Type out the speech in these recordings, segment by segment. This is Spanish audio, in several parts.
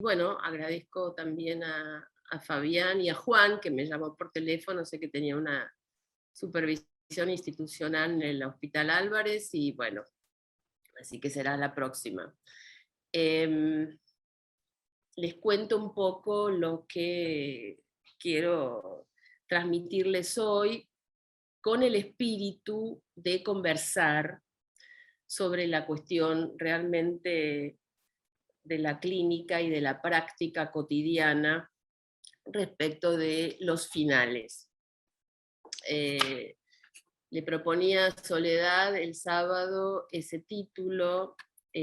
bueno, agradezco también a Fabián y a Juan, que me llamó por teléfono, sé que tenía una supervisión institucional en el Hospital Álvarez, y bueno, así que será la próxima. Les cuento un poco lo que quiero transmitirles hoy, con el espíritu de conversar sobre la cuestión realmente de la clínica y de la práctica cotidiana respecto de los finales. Le proponía a Soledad el sábado ese título,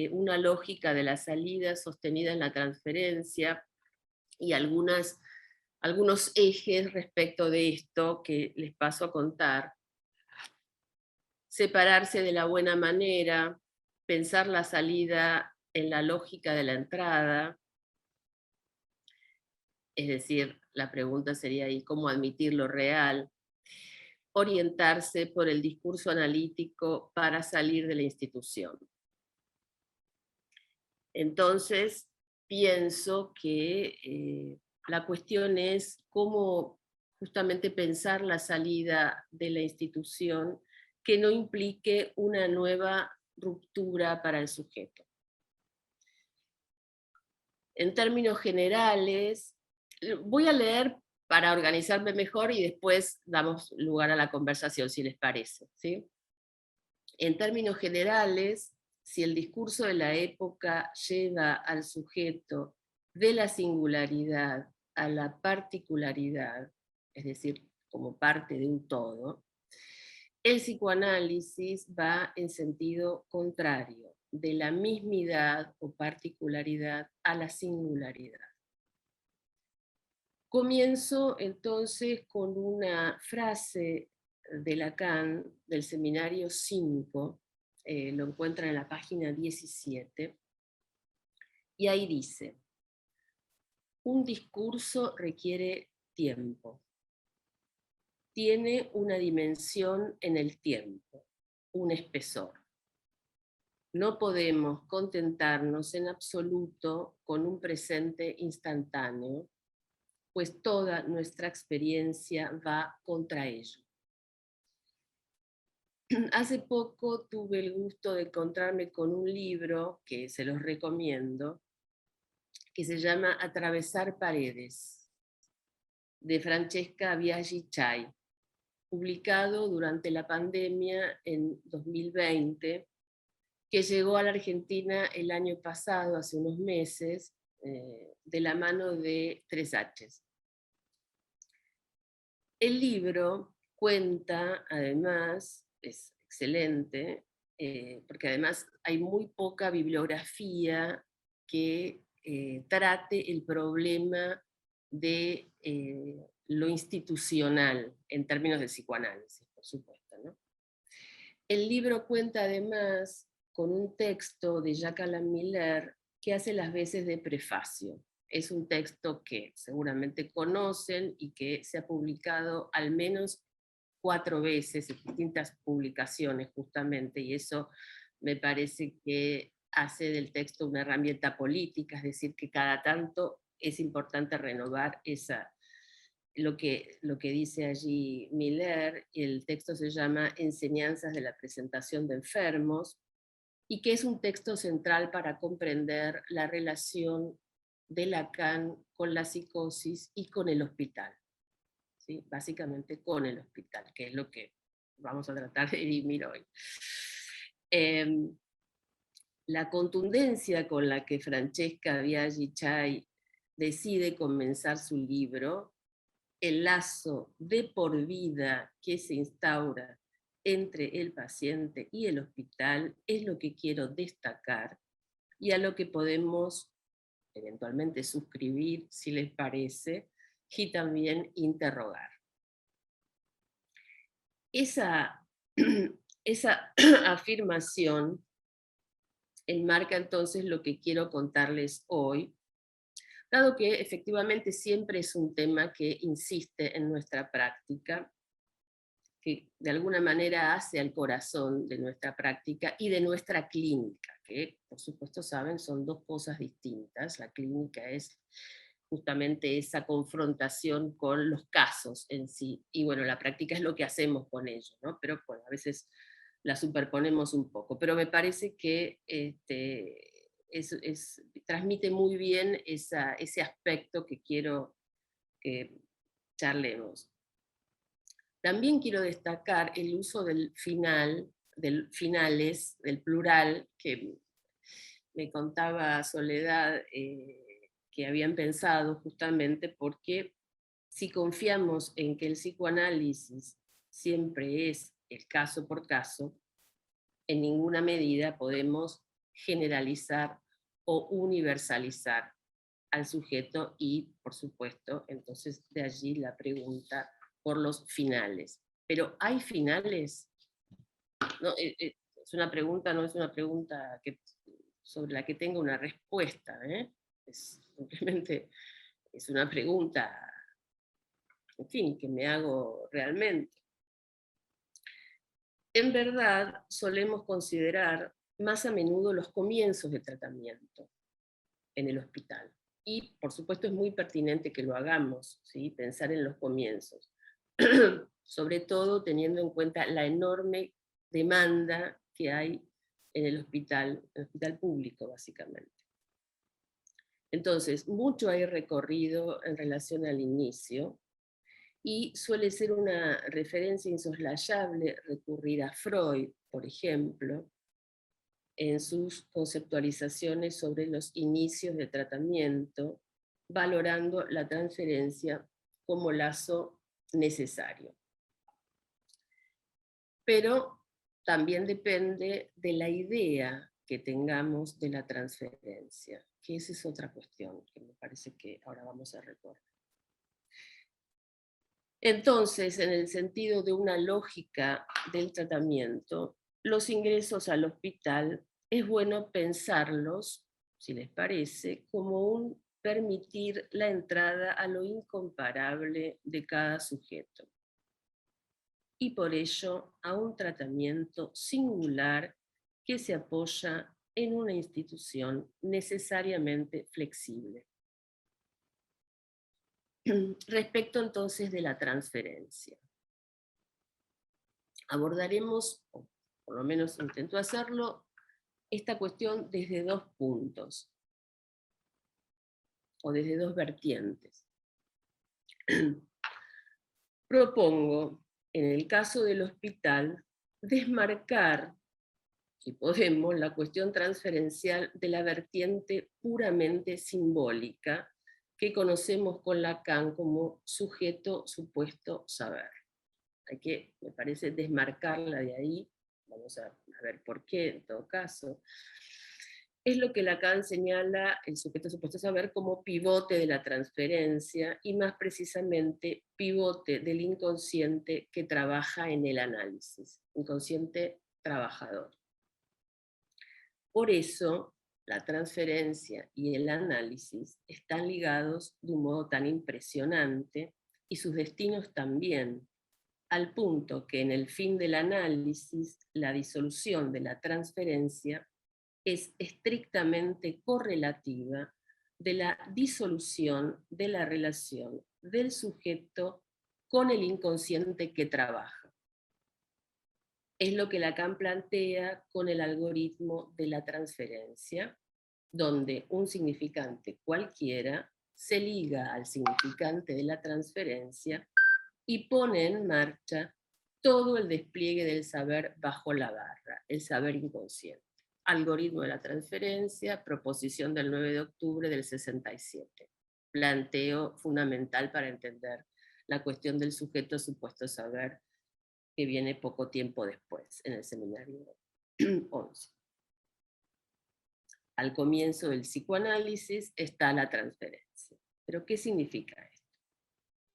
una lógica de la salida sostenida en la transferencia, y algunos ejes respecto de esto que les paso a contar. Separarse de la buena manera, pensar la salida en la lógica de la entrada, es decir, la pregunta sería ahí, ¿cómo admitir lo real? Orientarse por el discurso analítico para salir de la institución. Entonces, pienso que la cuestión es cómo justamente pensar la salida de la institución que no implique una nueva ruptura para el sujeto. En términos generales, voy a leer para organizarme mejor y después damos lugar a la conversación, si les parece, ¿sí? En términos generales, si el discurso de la época lleva al sujeto de la singularidad a la particularidad, es decir, como parte de un todo, el psicoanálisis va en sentido contrario, de la mismidad o particularidad a la singularidad. Comienzo entonces con una frase de Lacan, del seminario 5, lo encuentran en la página 17, y ahí dice: un discurso requiere tiempo, tiene una dimensión en el tiempo, un espesor. No podemos contentarnos en absoluto con un presente instantáneo, pues toda nuestra experiencia va contra ello. Hace poco tuve el gusto de encontrarme con un libro que se los recomiendo, que se llama Atravesar paredes, de Francesca Biagi Chai, publicado durante la pandemia en 2020, que llegó a la Argentina el año pasado, hace unos meses, de la mano de 3H. El libro cuenta, además, es excelente, porque además hay muy poca bibliografía que trate el problema de lo institucional en términos de psicoanálisis, por supuesto, ¿no? El libro cuenta además con un texto de Jacques Alain Miller que hace las veces de prefacio. Es un texto que seguramente conocen y que se ha publicado al menos 4 veces en distintas publicaciones justamente, y eso me parece que hace del texto una herramienta política, es decir, que cada tanto es importante renovar lo que dice allí Miller. El texto se llama Enseñanzas de la presentación de enfermos, y que es un texto central para comprender la relación de Lacan con la psicosis y con el hospital, ¿sí? Básicamente con el hospital, que es lo que vamos a tratar de dirimir hoy. La contundencia con la que Francesca Biagi Chai decide comenzar su libro, el lazo de por vida que se instaura entre el paciente y el hospital, es lo que quiero destacar y a lo que podemos eventualmente suscribir, si les parece, y también interrogar. Esa afirmación enmarca entonces lo que quiero contarles hoy, dado que efectivamente siempre es un tema que insiste en nuestra práctica, que de alguna manera hace al corazón de nuestra práctica y de nuestra clínica, que por supuesto saben son dos cosas distintas. La clínica es justamente esa confrontación con los casos en sí, y bueno, la práctica es lo que hacemos con ellos, ¿no? Pero bueno, a veces la superponemos un poco, pero me parece que transmite muy bien ese aspecto que quiero que charlemos. También quiero destacar el uso del finales, del plural, que me contaba Soledad que habían pensado justamente porque si confiamos en que el psicoanálisis siempre es el caso por caso, en ninguna medida podemos generalizar o universalizar al sujeto y, por supuesto, entonces de allí la pregunta por los finales. Pero ¿hay finales? No, es una pregunta, no es una pregunta sobre la que tenga una respuesta, ¿eh? Simplemente es una pregunta, en fin, que me hago realmente. En verdad, solemos considerar más a menudo los comienzos de tratamiento en el hospital. Y, por supuesto, es muy pertinente que lo hagamos, ¿sí? Pensar en los comienzos. Sobre todo teniendo en cuenta la enorme demanda que hay en el hospital público, básicamente. Entonces, mucho hay recorrido en relación al inicio, y suele ser una referencia insoslayable recurrir a Freud, por ejemplo, en sus conceptualizaciones sobre los inicios de tratamiento, valorando la transferencia como lazo necesario. Pero también depende de la idea que tengamos de la transferencia, que esa es otra cuestión que me parece que ahora vamos a recordar. Entonces, en el sentido de una lógica del tratamiento, los ingresos al hospital es bueno pensarlos, si les parece, como un permitir la entrada a lo incomparable de cada sujeto, y por ello a un tratamiento singular que se apoya en una institución necesariamente flexible. Respecto entonces de la transferencia, abordaremos, o por lo menos intento hacerlo, esta cuestión desde dos puntos, o desde dos vertientes. Propongo, en el caso del hospital, desmarcar, si podemos, la cuestión transferencial de la vertiente puramente simbólica que conocemos con Lacan como sujeto supuesto saber. Hay que, me parece, desmarcarla de ahí. Vamos a ver por qué, en todo caso. Es lo que Lacan señala el sujeto supuesto saber como pivote de la transferencia, y más precisamente pivote del inconsciente que trabaja en el análisis, inconsciente trabajador. Por eso, la transferencia y el análisis están ligados de un modo tan impresionante, y sus destinos también, al punto que en el fin del análisis, la disolución de la transferencia es estrictamente correlativa de la disolución de la relación del sujeto con el inconsciente que trabaja. Es lo que Lacan plantea con el algoritmo de la transferencia, donde un significante cualquiera se liga al significante de la transferencia y pone en marcha todo el despliegue del saber bajo la barra, el saber inconsciente. Algoritmo de la transferencia, proposición del 9 de octubre del 67. Planteo fundamental para entender la cuestión del sujeto supuesto saber, que viene poco tiempo después, en el seminario 11. Al comienzo del psicoanálisis está la transferencia. ¿Pero qué significa esto?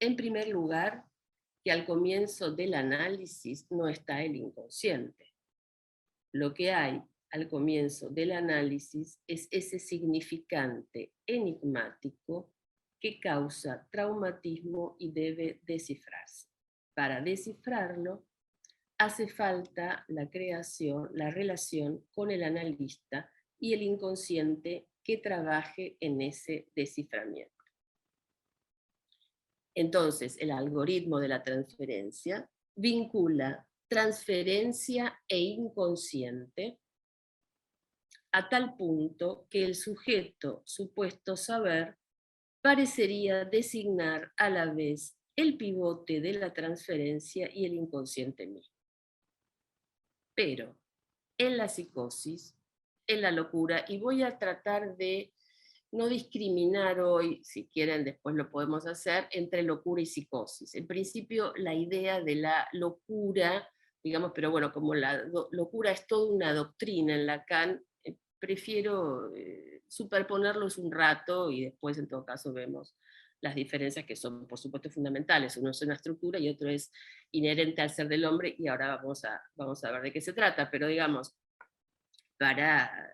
En primer lugar, que al comienzo del análisis no está el inconsciente. Lo que hay al comienzo del análisis es ese significante enigmático que causa traumatismo y debe descifrarse. Para descifrarlo hace falta la creación, la relación con el analista y el inconsciente que trabaje en ese desciframiento. Entonces, el algoritmo de la transferencia vincula transferencia e inconsciente a tal punto que el sujeto supuesto saber parecería designar a la vez el pivote de la transferencia y el inconsciente mismo. Pero en la psicosis, en la locura, y voy a tratar de no discriminar hoy, si quieren después lo podemos hacer, entre locura y psicosis. En principio la idea de la locura, digamos, pero bueno, como la locura es toda una doctrina en Lacan, prefiero superponerlos un rato y después en todo caso vemos las diferencias que son por supuesto fundamentales. Uno es una estructura y otro es inherente al ser del hombre y ahora vamos a ver de qué se trata, pero digamos, para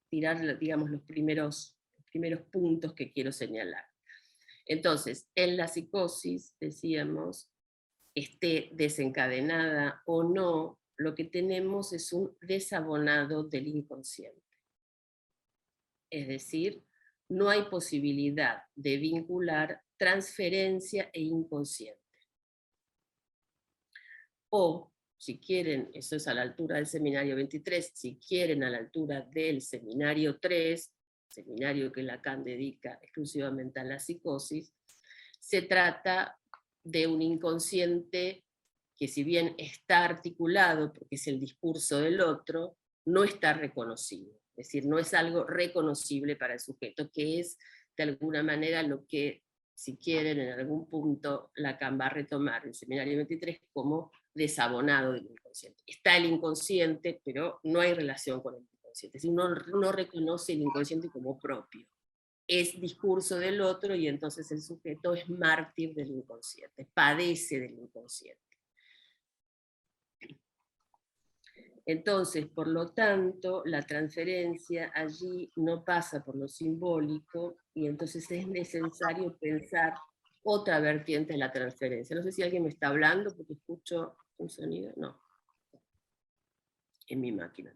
tirar digamos, los primeros puntos que quiero señalar. Entonces, en la psicosis, decíamos, esté desencadenada o no, lo que tenemos es un desabonado del inconsciente. Es decir, no hay posibilidad de vincular transferencia e inconsciente. O, si quieren, eso es a la altura del seminario 23, si quieren a la altura del seminario 3, seminario que Lacan dedica exclusivamente a la psicosis, se trata de un inconsciente que si bien está articulado, porque es el discurso del otro, no está reconocido. Es decir, no es algo reconocible para el sujeto, que es de alguna manera lo que, si quieren, en algún punto Lacan va a retomar el seminario 23 como desabonado del inconsciente. Está el inconsciente, pero no hay relación con el inconsciente. Es decir, uno no reconoce el inconsciente como propio. Es discurso del otro y entonces el sujeto es mártir del inconsciente, padece del inconsciente. Entonces, por lo tanto, la transferencia allí no pasa por lo simbólico y entonces es necesario pensar otra vertiente de la transferencia. No sé si alguien me está hablando porque escucho un sonido. No, en mi máquina.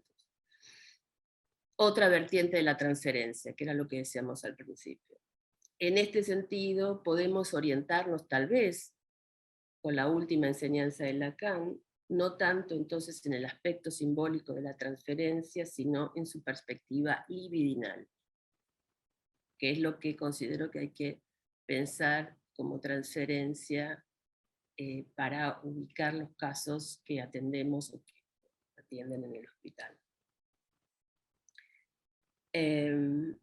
Otra vertiente de la transferencia, que era lo que decíamos al principio. En este sentido, podemos orientarnos tal vez con la última enseñanza de Lacan, no tanto entonces en el aspecto simbólico de la transferencia, sino en su perspectiva libidinal, que es lo que considero que hay que pensar como transferencia para ubicar los casos que atendemos o que atienden en el hospital. En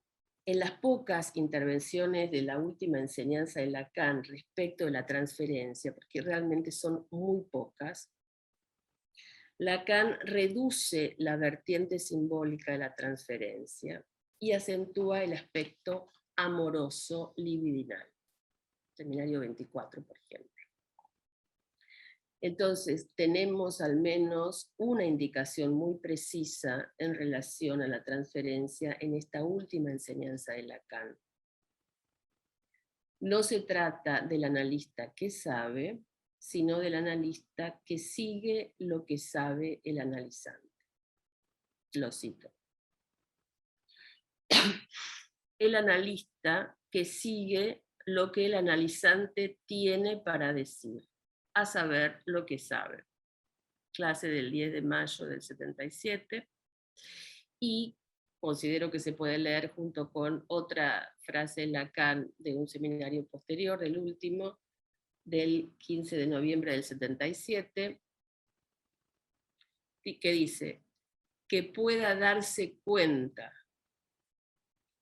las pocas intervenciones de la última enseñanza de Lacan respecto de la transferencia, porque realmente son muy pocas, Lacan reduce la vertiente simbólica de la transferencia y acentúa el aspecto amoroso libidinal. Seminario 24, por ejemplo. Entonces, tenemos al menos una indicación muy precisa en relación a la transferencia en esta última enseñanza de Lacan. No se trata del analista que sabe, sino del analista que sigue lo que sabe el analizante. Lo cito. El analista que sigue lo que el analizante tiene para decir, a saber lo que sabe. Clase del 10 de mayo del 77, y considero que se puede leer junto con otra frase de Lacan de un seminario posterior, del último, del 15 de noviembre del 77, que dice, que pueda darse cuenta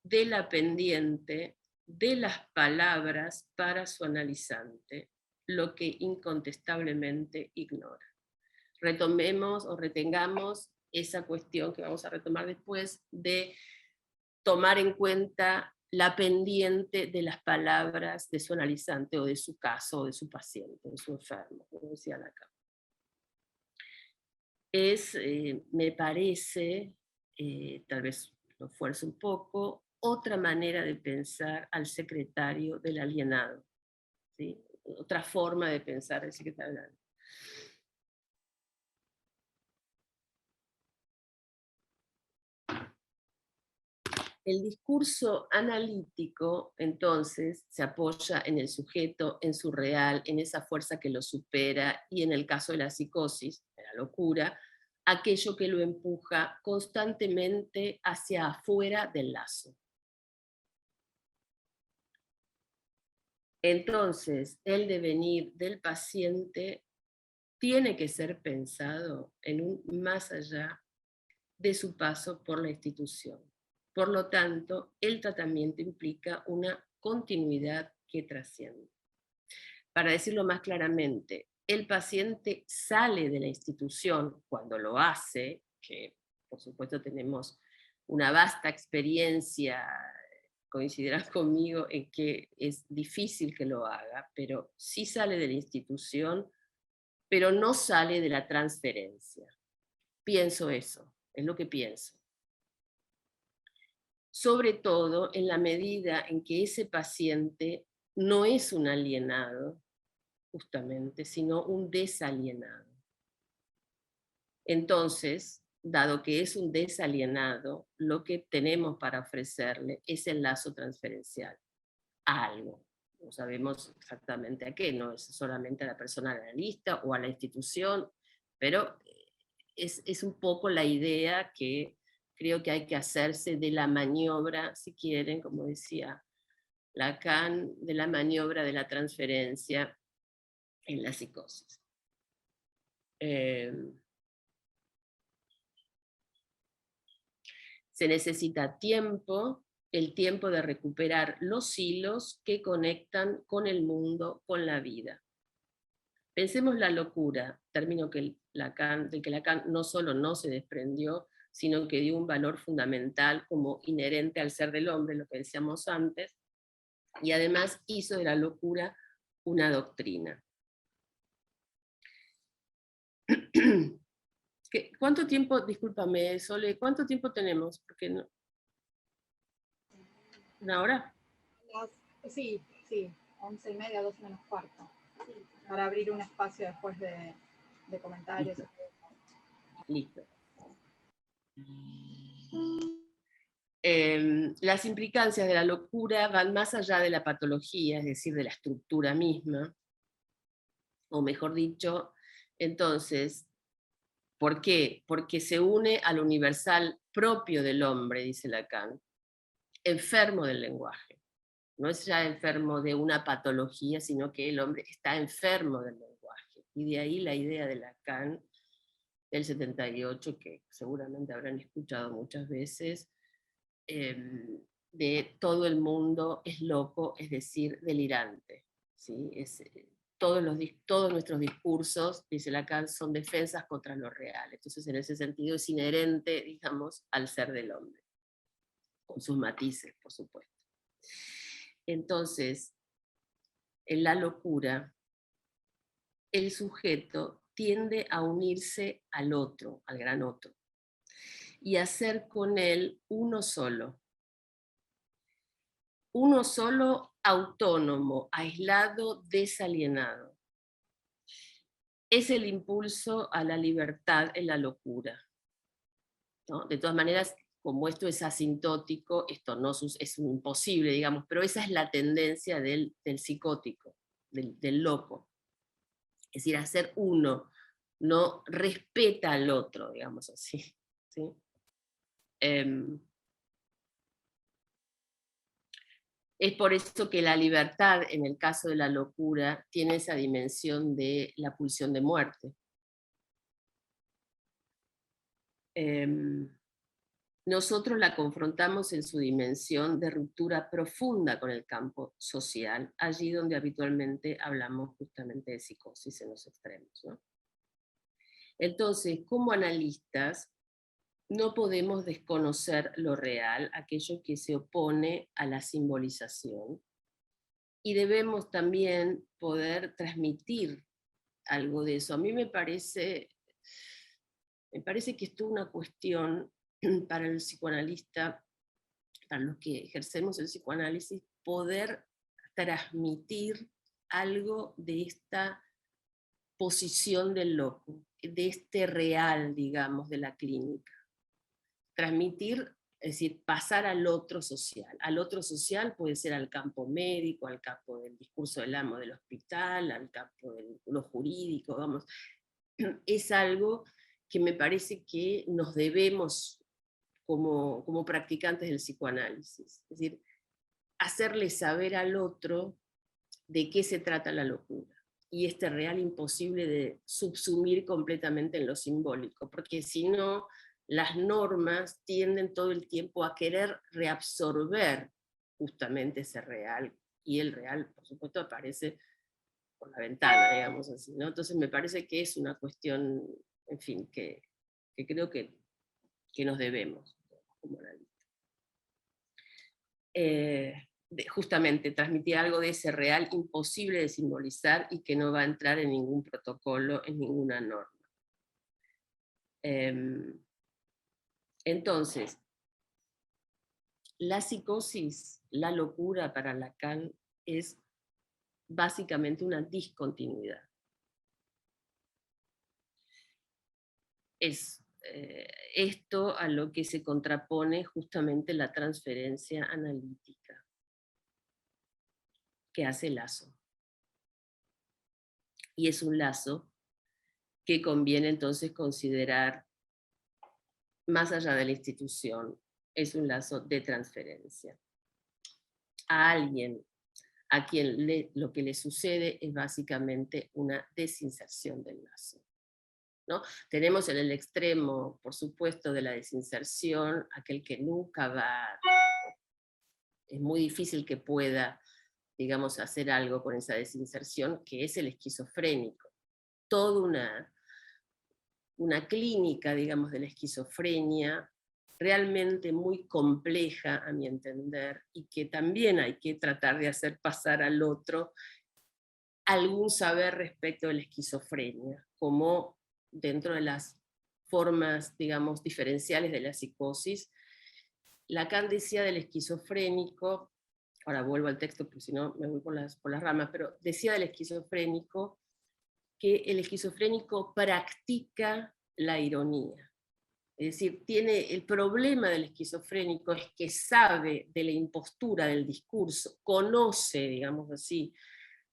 de la pendiente de las palabras para su analizante, lo que incontestablemente ignora. Retomemos o retengamos esa cuestión que vamos a retomar después de tomar en cuenta la pendiente de las palabras de su analizante o de su caso, o de su paciente, de su enfermo, como decía acá. Es, me parece, tal vez lo fuerce un poco, otra manera de pensar al secretario del alienado, ¿sí? Otra forma de pensar al secretario del alienado. El discurso analítico, entonces, se apoya en el sujeto, en su real, en esa fuerza que lo supera, y en el caso de la psicosis, de la locura, aquello que lo empuja constantemente hacia afuera del lazo. Entonces, el devenir del paciente tiene que ser pensado en un más allá de su paso por la institución. Por lo tanto, el tratamiento implica una continuidad que trasciende. Para decirlo más claramente, el paciente sale de la institución cuando lo hace, que por supuesto tenemos una vasta experiencia, coincidirás conmigo en que es difícil que lo haga, pero sí sale de la institución, pero no sale de la transferencia. Pienso eso, es lo que pienso. Sobre todo en la medida en que ese paciente no es un alienado, justamente, sino un desalienado. Entonces, dado que es un desalienado, lo que tenemos para ofrecerle es el lazo transferencial a algo. No sabemos exactamente a qué, no es solamente a la persona analista o a la institución, pero es un poco la idea que creo que hay que hacerse de la maniobra, si quieren, como decía Lacan, de la maniobra de la transferencia en la psicosis. Se necesita tiempo, el tiempo de recuperar los hilos que conectan con el mundo, con la vida. Pensemos la locura, término del que Lacan no solo no se desprendió, sino que dio un valor fundamental como inherente al ser del hombre, lo que decíamos antes, y además hizo de la locura una doctrina. ¿Cuánto tiempo, discúlpame, Sole, cuánto tiempo tenemos? Porque no... ¿Una hora? Sí, 11:30, 12 menos cuarto. Para abrir un espacio después de comentarios. Listo. Las implicancias de la locura van más allá de la patología, es decir, de la estructura misma, o mejor dicho, entonces, ¿por qué? Porque se une al universal propio del hombre, dice Lacan, enfermo del lenguaje. No es ya enfermo de una patología, sino que el hombre está enfermo del lenguaje. Y de ahí la idea de Lacan del 78, que seguramente habrán escuchado muchas veces, de todo el mundo es loco, es decir, delirante. ¿Sí? Todos nuestros discursos, dice Lacan, son defensas contra lo real. Entonces, en ese sentido, es inherente, digamos, al ser del hombre, con sus matices, por supuesto. Entonces, en la locura, el sujeto tiende a unirse al otro, al gran otro, y a ser con él uno solo, autónomo, aislado, desalienado. Es el impulso a la libertad en la locura, ¿no? De todas maneras, como esto es asintótico, esto no es un imposible, digamos, pero esa es la tendencia del psicótico, del loco. Es decir, hacer uno, no respeta al otro, digamos así. ¿Sí? Es por eso que la libertad, en el caso de la locura, tiene esa dimensión de la pulsión de muerte. Nosotros la confrontamos en su dimensión de ruptura profunda con el campo social, allí donde habitualmente hablamos justamente de psicosis en los extremos, ¿no? Entonces, como analistas, no podemos desconocer lo real, aquello que se opone a la simbolización, y debemos también poder transmitir algo de eso. A mí me parece que esto es una cuestión para el psicoanalista, para los que ejercemos el psicoanálisis, poder transmitir algo de esta posición del loco, de este real, digamos, de la clínica. Transmitir es decir, pasar al otro social. Al otro social puede ser al campo médico, al campo del discurso del amo del hospital, al campo de lo jurídico, vamos. Es algo que me parece que nos debemos como practicantes del psicoanálisis. Es decir, hacerle saber al otro de qué se trata la locura. Y este real imposible de subsumir completamente en lo simbólico, porque si no, las normas tienden todo el tiempo a querer reabsorber justamente ese real, y el real, por supuesto, aparece por la ventana, digamos así, ¿no? Entonces me parece que es una cuestión, en fin, que creo que nos debemos como analistas. Justamente transmitir algo de ese real imposible de simbolizar y que no va a entrar en ningún protocolo, en ninguna norma. Entonces, la psicosis, la locura para Lacan es básicamente una discontinuidad. Es esto a lo que se contrapone justamente la transferencia analítica que hace lazo. Y es un lazo que conviene entonces considerar más allá de la institución, es un lazo de transferencia. A alguien a quien lo que le sucede es básicamente una desinserción del lazo, ¿no? Tenemos en el extremo, por supuesto, de la desinserción, aquel que nunca va, es muy difícil que pueda, digamos, hacer algo con esa desinserción, que es el esquizofrénico. Toda una clínica, digamos, de la esquizofrenia, realmente muy compleja, a mi entender, y que también hay que tratar de hacer pasar al otro algún saber respecto de la esquizofrenia, como dentro de las formas, digamos, diferenciales de la psicosis. Lacan decía del esquizofrénico, ahora vuelvo al texto porque si no me voy por las ramas, pero decía del esquizofrénico que el esquizofrénico practica la ironía. Es decir, el problema del esquizofrénico es que sabe de la impostura del discurso, conoce, digamos así,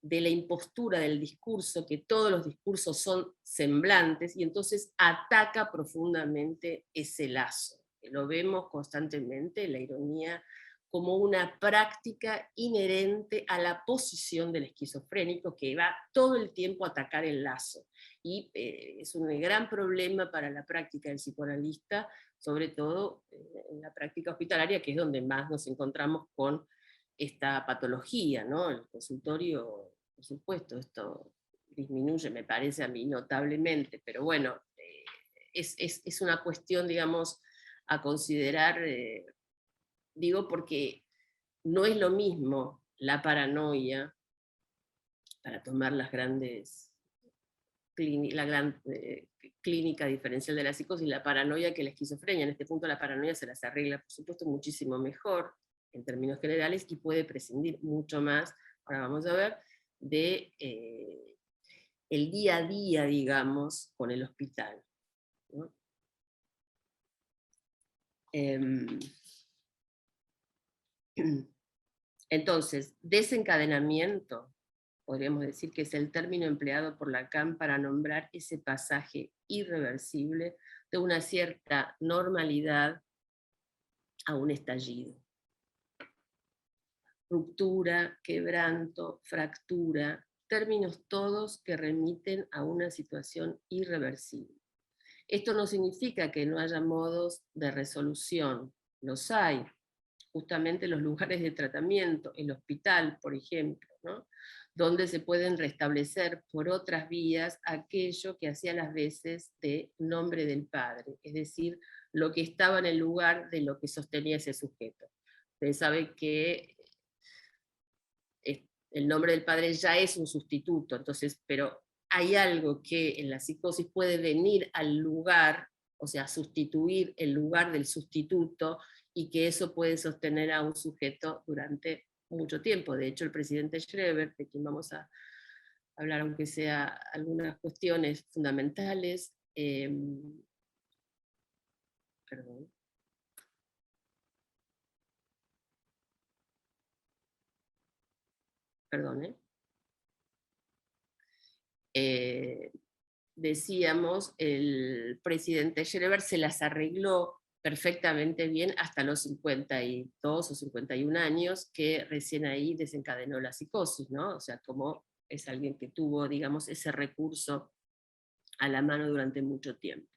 de la impostura del discurso, que todos los discursos son semblantes, y entonces ataca profundamente ese lazo. Lo vemos constantemente, la ironía, como una práctica inherente a la posición del esquizofrénico que va todo el tiempo a atacar el lazo. Y es un gran problema para la práctica del psicoanalista, sobre todo en la práctica hospitalaria, que es donde más nos encontramos con esta patología, ¿no? El consultorio, por supuesto, esto disminuye, me parece a mí, notablemente, pero bueno, es una cuestión, digamos, a considerar, digo, porque no es lo mismo la paranoia, para tomar las grandes, la gran clínica diferencial de la psicosis, la paranoia que la esquizofrenia. En este punto la paranoia se las arregla, por supuesto, muchísimo mejor en términos generales y puede prescindir mucho más, ahora vamos a ver, de el día a día, digamos, con el hospital, ¿no? Entonces, desencadenamiento, podríamos decir que es el término empleado por Lacan para nombrar ese pasaje irreversible de una cierta normalidad a un estallido. Ruptura, quebranto, fractura, términos todos que remiten a una situación irreversible. Esto no significa que no haya modos de resolución, los hay, justamente los lugares de tratamiento, el hospital, por ejemplo, ¿no? Donde se pueden restablecer por otras vías aquello que hacía las veces de nombre del padre, es decir, lo que estaba en el lugar de lo que sostenía ese sujeto. Ustedes saben que el nombre del padre ya es un sustituto, entonces, pero hay algo que en la psicosis puede venir al lugar, o sea, sustituir el lugar del sustituto, y que eso puede sostener a un sujeto durante mucho tiempo. De hecho, el presidente Schreber, de quien vamos a hablar, aunque sea algunas cuestiones fundamentales, perdón. perdón, decíamos, el presidente Schreber se las arregló perfectamente bien hasta los 52 o 51 años, que recién ahí desencadenó la psicosis, ¿no? O sea, como es alguien que tuvo, digamos, ese recurso a la mano durante mucho tiempo.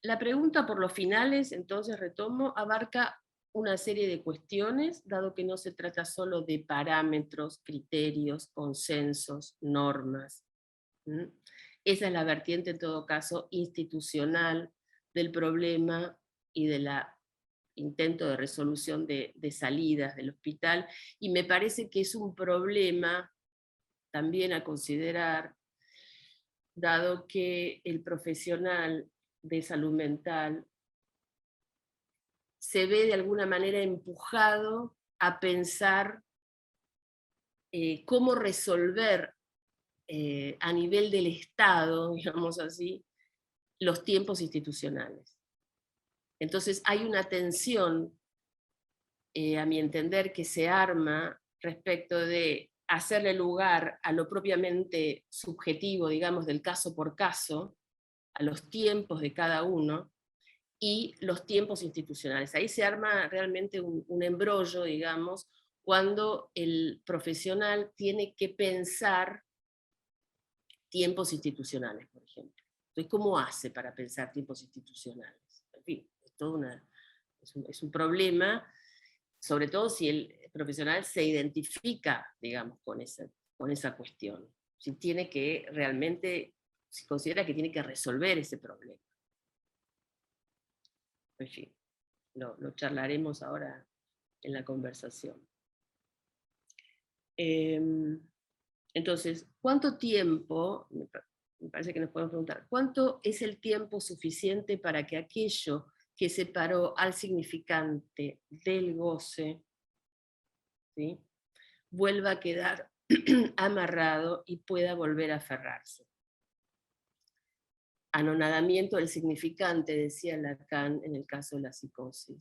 La pregunta por los finales, entonces retomo, abarca una serie de cuestiones, dado que no se trata solo de parámetros, criterios, consensos, normas. ¿Mm? Esa es la vertiente, en todo caso, institucional del problema y del intento de resolución de salidas del hospital, y me parece que es un problema también a considerar, dado que el profesional de salud mental se ve de alguna manera empujado a pensar cómo resolver a nivel del Estado, digamos así, los tiempos institucionales. Entonces hay una tensión, a mi entender, que se arma respecto de hacerle lugar a lo propiamente subjetivo, digamos, del caso por caso, a los tiempos de cada uno, y los tiempos institucionales. Ahí se arma realmente un embrollo, digamos, cuando el profesional tiene que pensar tiempos institucionales, por ejemplo. Entonces, ¿cómo hace para pensar tiempos institucionales? En fin, es un problema, sobre todo si el profesional se identifica, digamos, con esa cuestión. Si tiene que realmente, si considera que tiene que resolver ese problema. En fin, lo charlaremos ahora en la conversación. Entonces, ¿cuánto tiempo, me parece que nos podemos preguntar, cuánto es el tiempo suficiente para que aquello que separó al significante del goce, ¿sí?, vuelva a quedar amarrado y pueda volver a aferrarse? Anonadamiento del significante, decía Lacan en el caso de la psicosis,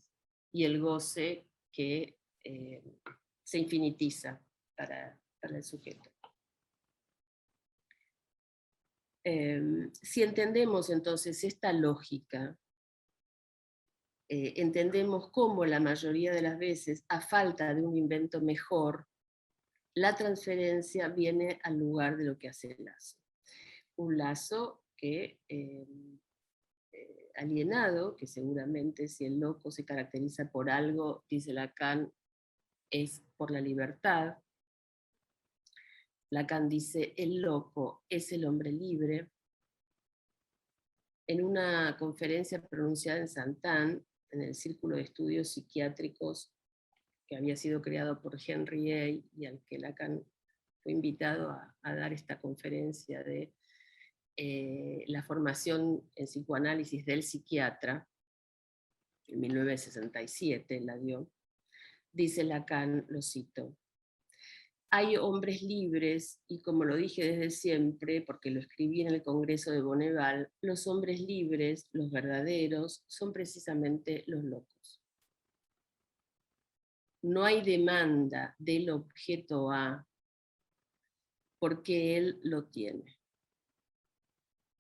y el goce que se infinitiza para el sujeto. Si entendemos entonces esta lógica, entendemos cómo la mayoría de las veces, a falta de un invento mejor, la transferencia viene al lugar de lo que hace el lazo. Un lazo que alienado, que seguramente si el loco se caracteriza por algo, dice Lacan, es por la libertad. Lacan dice, el loco es el hombre libre. En una conferencia pronunciada en Saint-Anne, en el Círculo de Estudios Psiquiátricos, que había sido creado por Henry A. y al que Lacan fue invitado a dar esta conferencia de la formación en psicoanálisis del psiquiatra, en 1967 la dio, dice Lacan, lo cito: hay hombres libres, y como lo dije desde siempre, porque lo escribí en el Congreso de Bonneval, los hombres libres, los verdaderos, son precisamente los locos. No hay demanda del objeto A porque él lo tiene.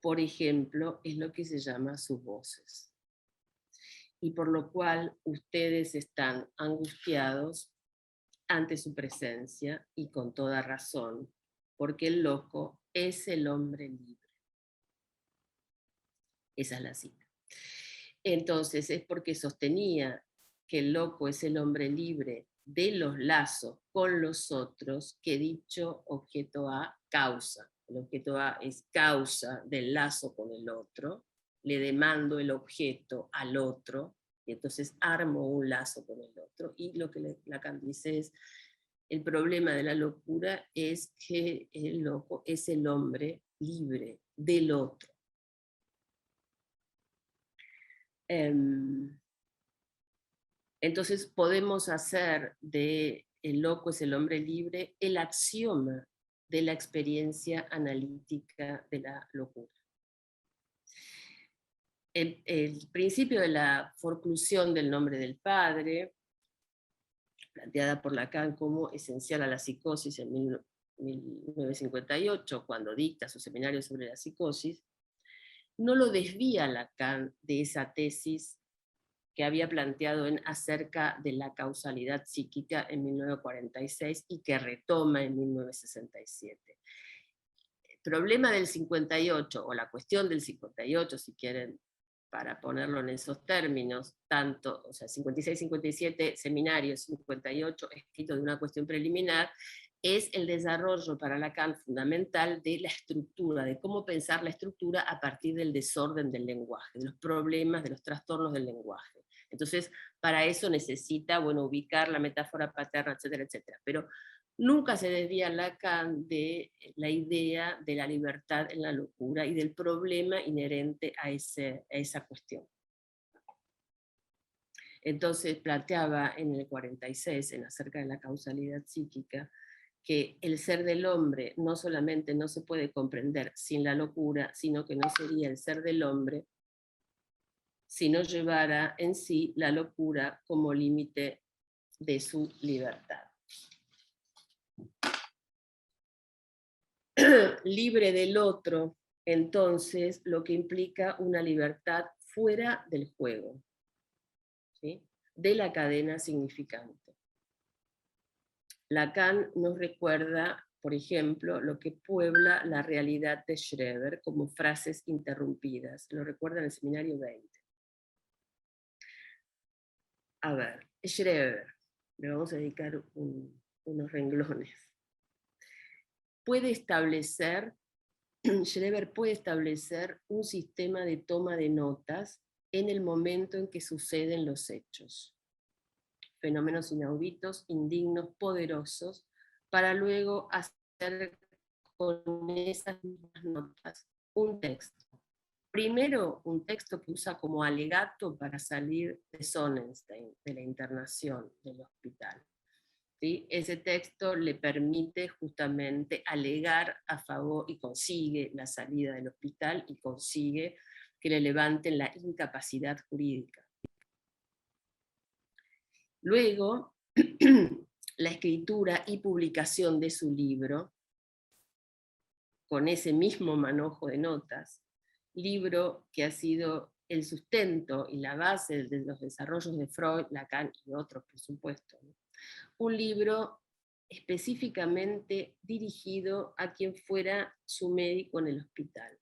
Por ejemplo, es lo que se llama sus voces. Y por lo cual ustedes están angustiados ante su presencia, y con toda razón, porque el loco es el hombre libre. Esa es la cita. Entonces es porque sostenía que el loco es el hombre libre de los lazos con los otros que dicho objeto A causa. El objeto A es causa del lazo con el otro, le demando el objeto al otro, y entonces armo un lazo con el otro. Y lo que Lacan dice es, el problema de la locura es que el loco es el hombre libre del otro. Entonces podemos hacer de el loco es el hombre libre el axioma de la experiencia analítica de la locura. el principio de la forclusión del nombre del padre, planteada por Lacan como esencial a la psicosis en 1958, cuando dicta su seminario sobre la psicosis, no lo desvía Lacan de esa tesis que había planteado acerca de la causalidad psíquica en 1946 y que retoma en 1967. El problema del 58, o la cuestión del 58, si quieren, para ponerlo en esos términos, tanto, o sea, 56-57, seminario, 58, escrito de una cuestión preliminar, es el desarrollo para Lacan fundamental de la estructura, de cómo pensar la estructura a partir del desorden del lenguaje, de los problemas, de los trastornos del lenguaje. Entonces, para eso necesita, bueno, ubicar la metáfora paterna, etcétera, etcétera. Pero nunca se desvía Lacan de la idea de la libertad en la locura y del problema inherente a esa cuestión. Entonces planteaba en el 46, en acerca de la causalidad psíquica, que el ser del hombre no solamente no se puede comprender sin la locura, sino que no sería el ser del hombre si no llevara en sí la locura como límite de su libertad. Libre del otro, entonces, lo que implica una libertad fuera del juego, ¿sí? De la cadena significante. Lacan nos recuerda, por ejemplo, lo que puebla la realidad de Schreber como frases interrumpidas. Lo recuerda en el seminario 20. A ver, Schreber, le vamos a dedicar unos renglones. Schreber puede establecer un sistema de toma de notas en el momento en que suceden los hechos. Fenómenos inauditos, indignos, poderosos, para luego hacer con esas mismas notas un texto. Primero, un texto que usa como alegato para salir de Sonnenstein, de la internación del hospital. ¿Sí? Ese texto le permite justamente alegar a favor y consigue la salida del hospital y consigue que le levanten la incapacidad jurídica. Luego, la escritura y publicación de su libro, con ese mismo manojo de notas, libro que ha sido el sustento y la base de los desarrollos de Freud, Lacan y otros, por supuesto. Un libro específicamente dirigido a quien fuera su médico en el hospital,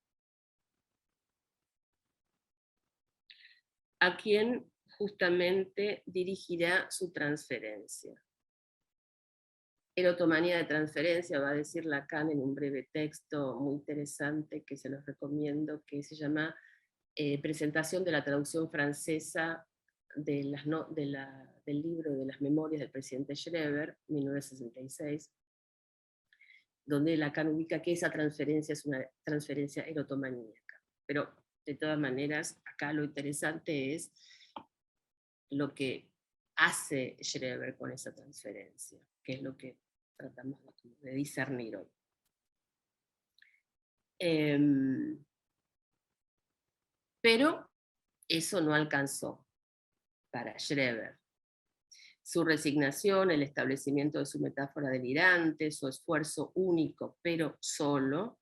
a quien justamente dirigirá su transferencia. Erotomanía de transferencia, va a decir Lacan en un breve texto muy interesante que se los recomiendo, que se llama Presentación de la traducción francesa del libro de las memorias del presidente Schreber, 1966, donde Lacan ubica que esa transferencia es una transferencia erotomaníaca. Pero, de todas maneras, acá lo interesante es lo que hace Schreber con esa transferencia, que es lo que tratamos de discernir hoy. Pero eso no alcanzó para Schreber. Su resignación, el establecimiento de su metáfora delirante, su esfuerzo único pero solo,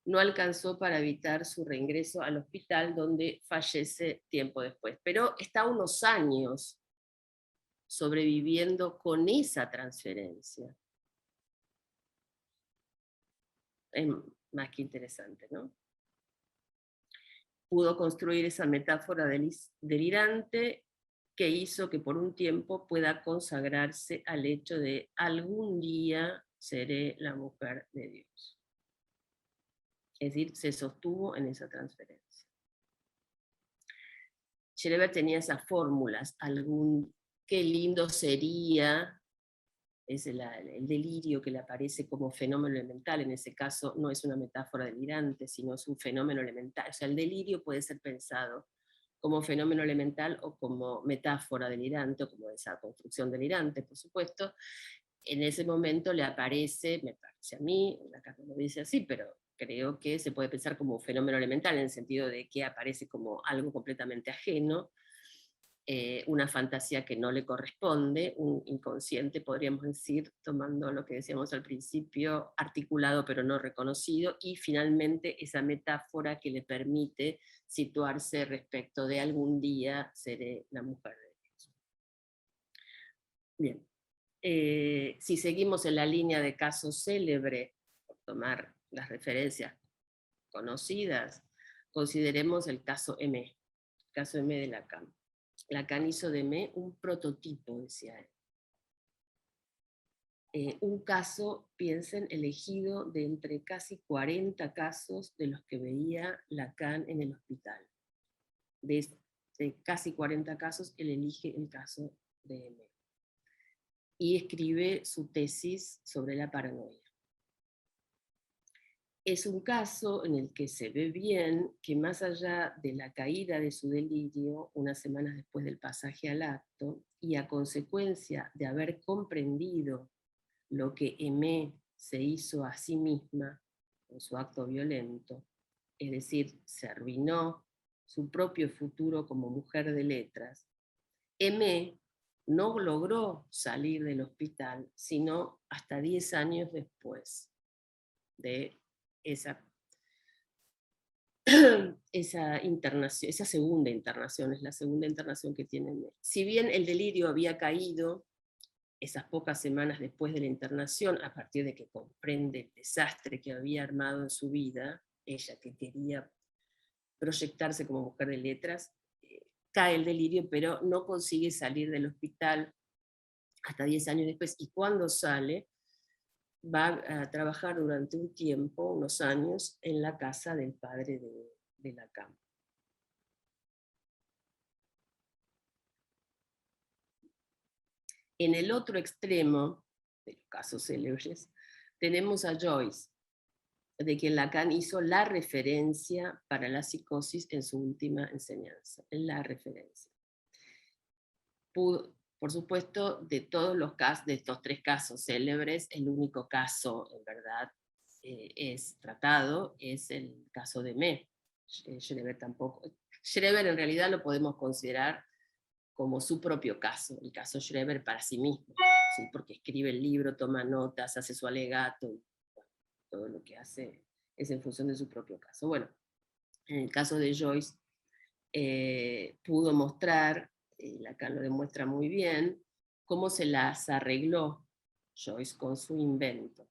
no alcanzó para evitar su reingreso al hospital, donde fallece tiempo después. Pero está unos años sobreviviendo con esa transferencia. Es más que interesante, ¿no? Pudo construir esa metáfora delirante que hizo que por un tiempo pueda consagrarse al hecho de algún día seré la mujer de Dios. Es decir, se sostuvo en esa transferencia. Schreber tenía esas fórmulas, qué lindo sería, es el delirio que le aparece como fenómeno elemental, en ese caso no es una metáfora delirante, sino es un fenómeno elemental. O sea, el delirio puede ser pensado como fenómeno elemental o como metáfora delirante, o como esa construcción delirante, por supuesto. En ese momento le aparece, me parece a mí, acá no lo dice así, pero creo que se puede pensar como un fenómeno elemental, en el sentido de que aparece como algo completamente ajeno, una fantasía que no le corresponde, un inconsciente, podríamos decir, tomando lo que decíamos al principio, articulado pero no reconocido, y finalmente esa metáfora que le permite situarse respecto de algún día seré la mujer de Dios. Bien, si seguimos en la línea de caso célebre, por tomar las referencias conocidas, consideremos el caso M, de Lacan. Lacan hizo de M un prototipo, decía él. Un caso, piensen, elegido de entre casi 40 casos de los que veía Lacan en el hospital. De casi 40 casos, él elige el caso de M. Y escribe su tesis sobre la paranoia. Es un caso en el que se ve bien que más allá de la caída de su delirio, unas semanas después del pasaje al acto, y a consecuencia de haber comprendido lo que Aimé se hizo a sí misma con su acto violento, es decir, se arruinó su propio futuro como mujer de letras, Aimé no logró salir del hospital, sino hasta 10 años después de esa internación, esa segunda internación, es la segunda internación que tiene. Si bien el delirio había caído esas pocas semanas después de la internación, a partir de que comprende el desastre que había armado en su vida, ella que quería proyectarse como mujer de letras, cae el delirio, pero no consigue salir del hospital hasta 10 años después, y cuando sale, va a trabajar durante un tiempo, unos años, en la casa del padre de Lacan. En el otro extremo, de los casos célebres, tenemos a Joyce, de quien Lacan hizo la referencia para la psicosis en su última enseñanza, la referencia. Por supuesto, de todos los casos, de estos 3 casos célebres, el único caso, en verdad, es tratado, es el caso de Me. Schreber tampoco. Schreber en realidad lo podemos considerar como su propio caso, el caso Schreber para sí mismo, ¿sí? Porque escribe el libro, toma notas, hace su alegato, todo lo que hace es en función de su propio caso. Bueno, en el caso de Joyce, pudo mostrar, Lacan lo demuestra muy bien, cómo se las arregló Joyce con su invento,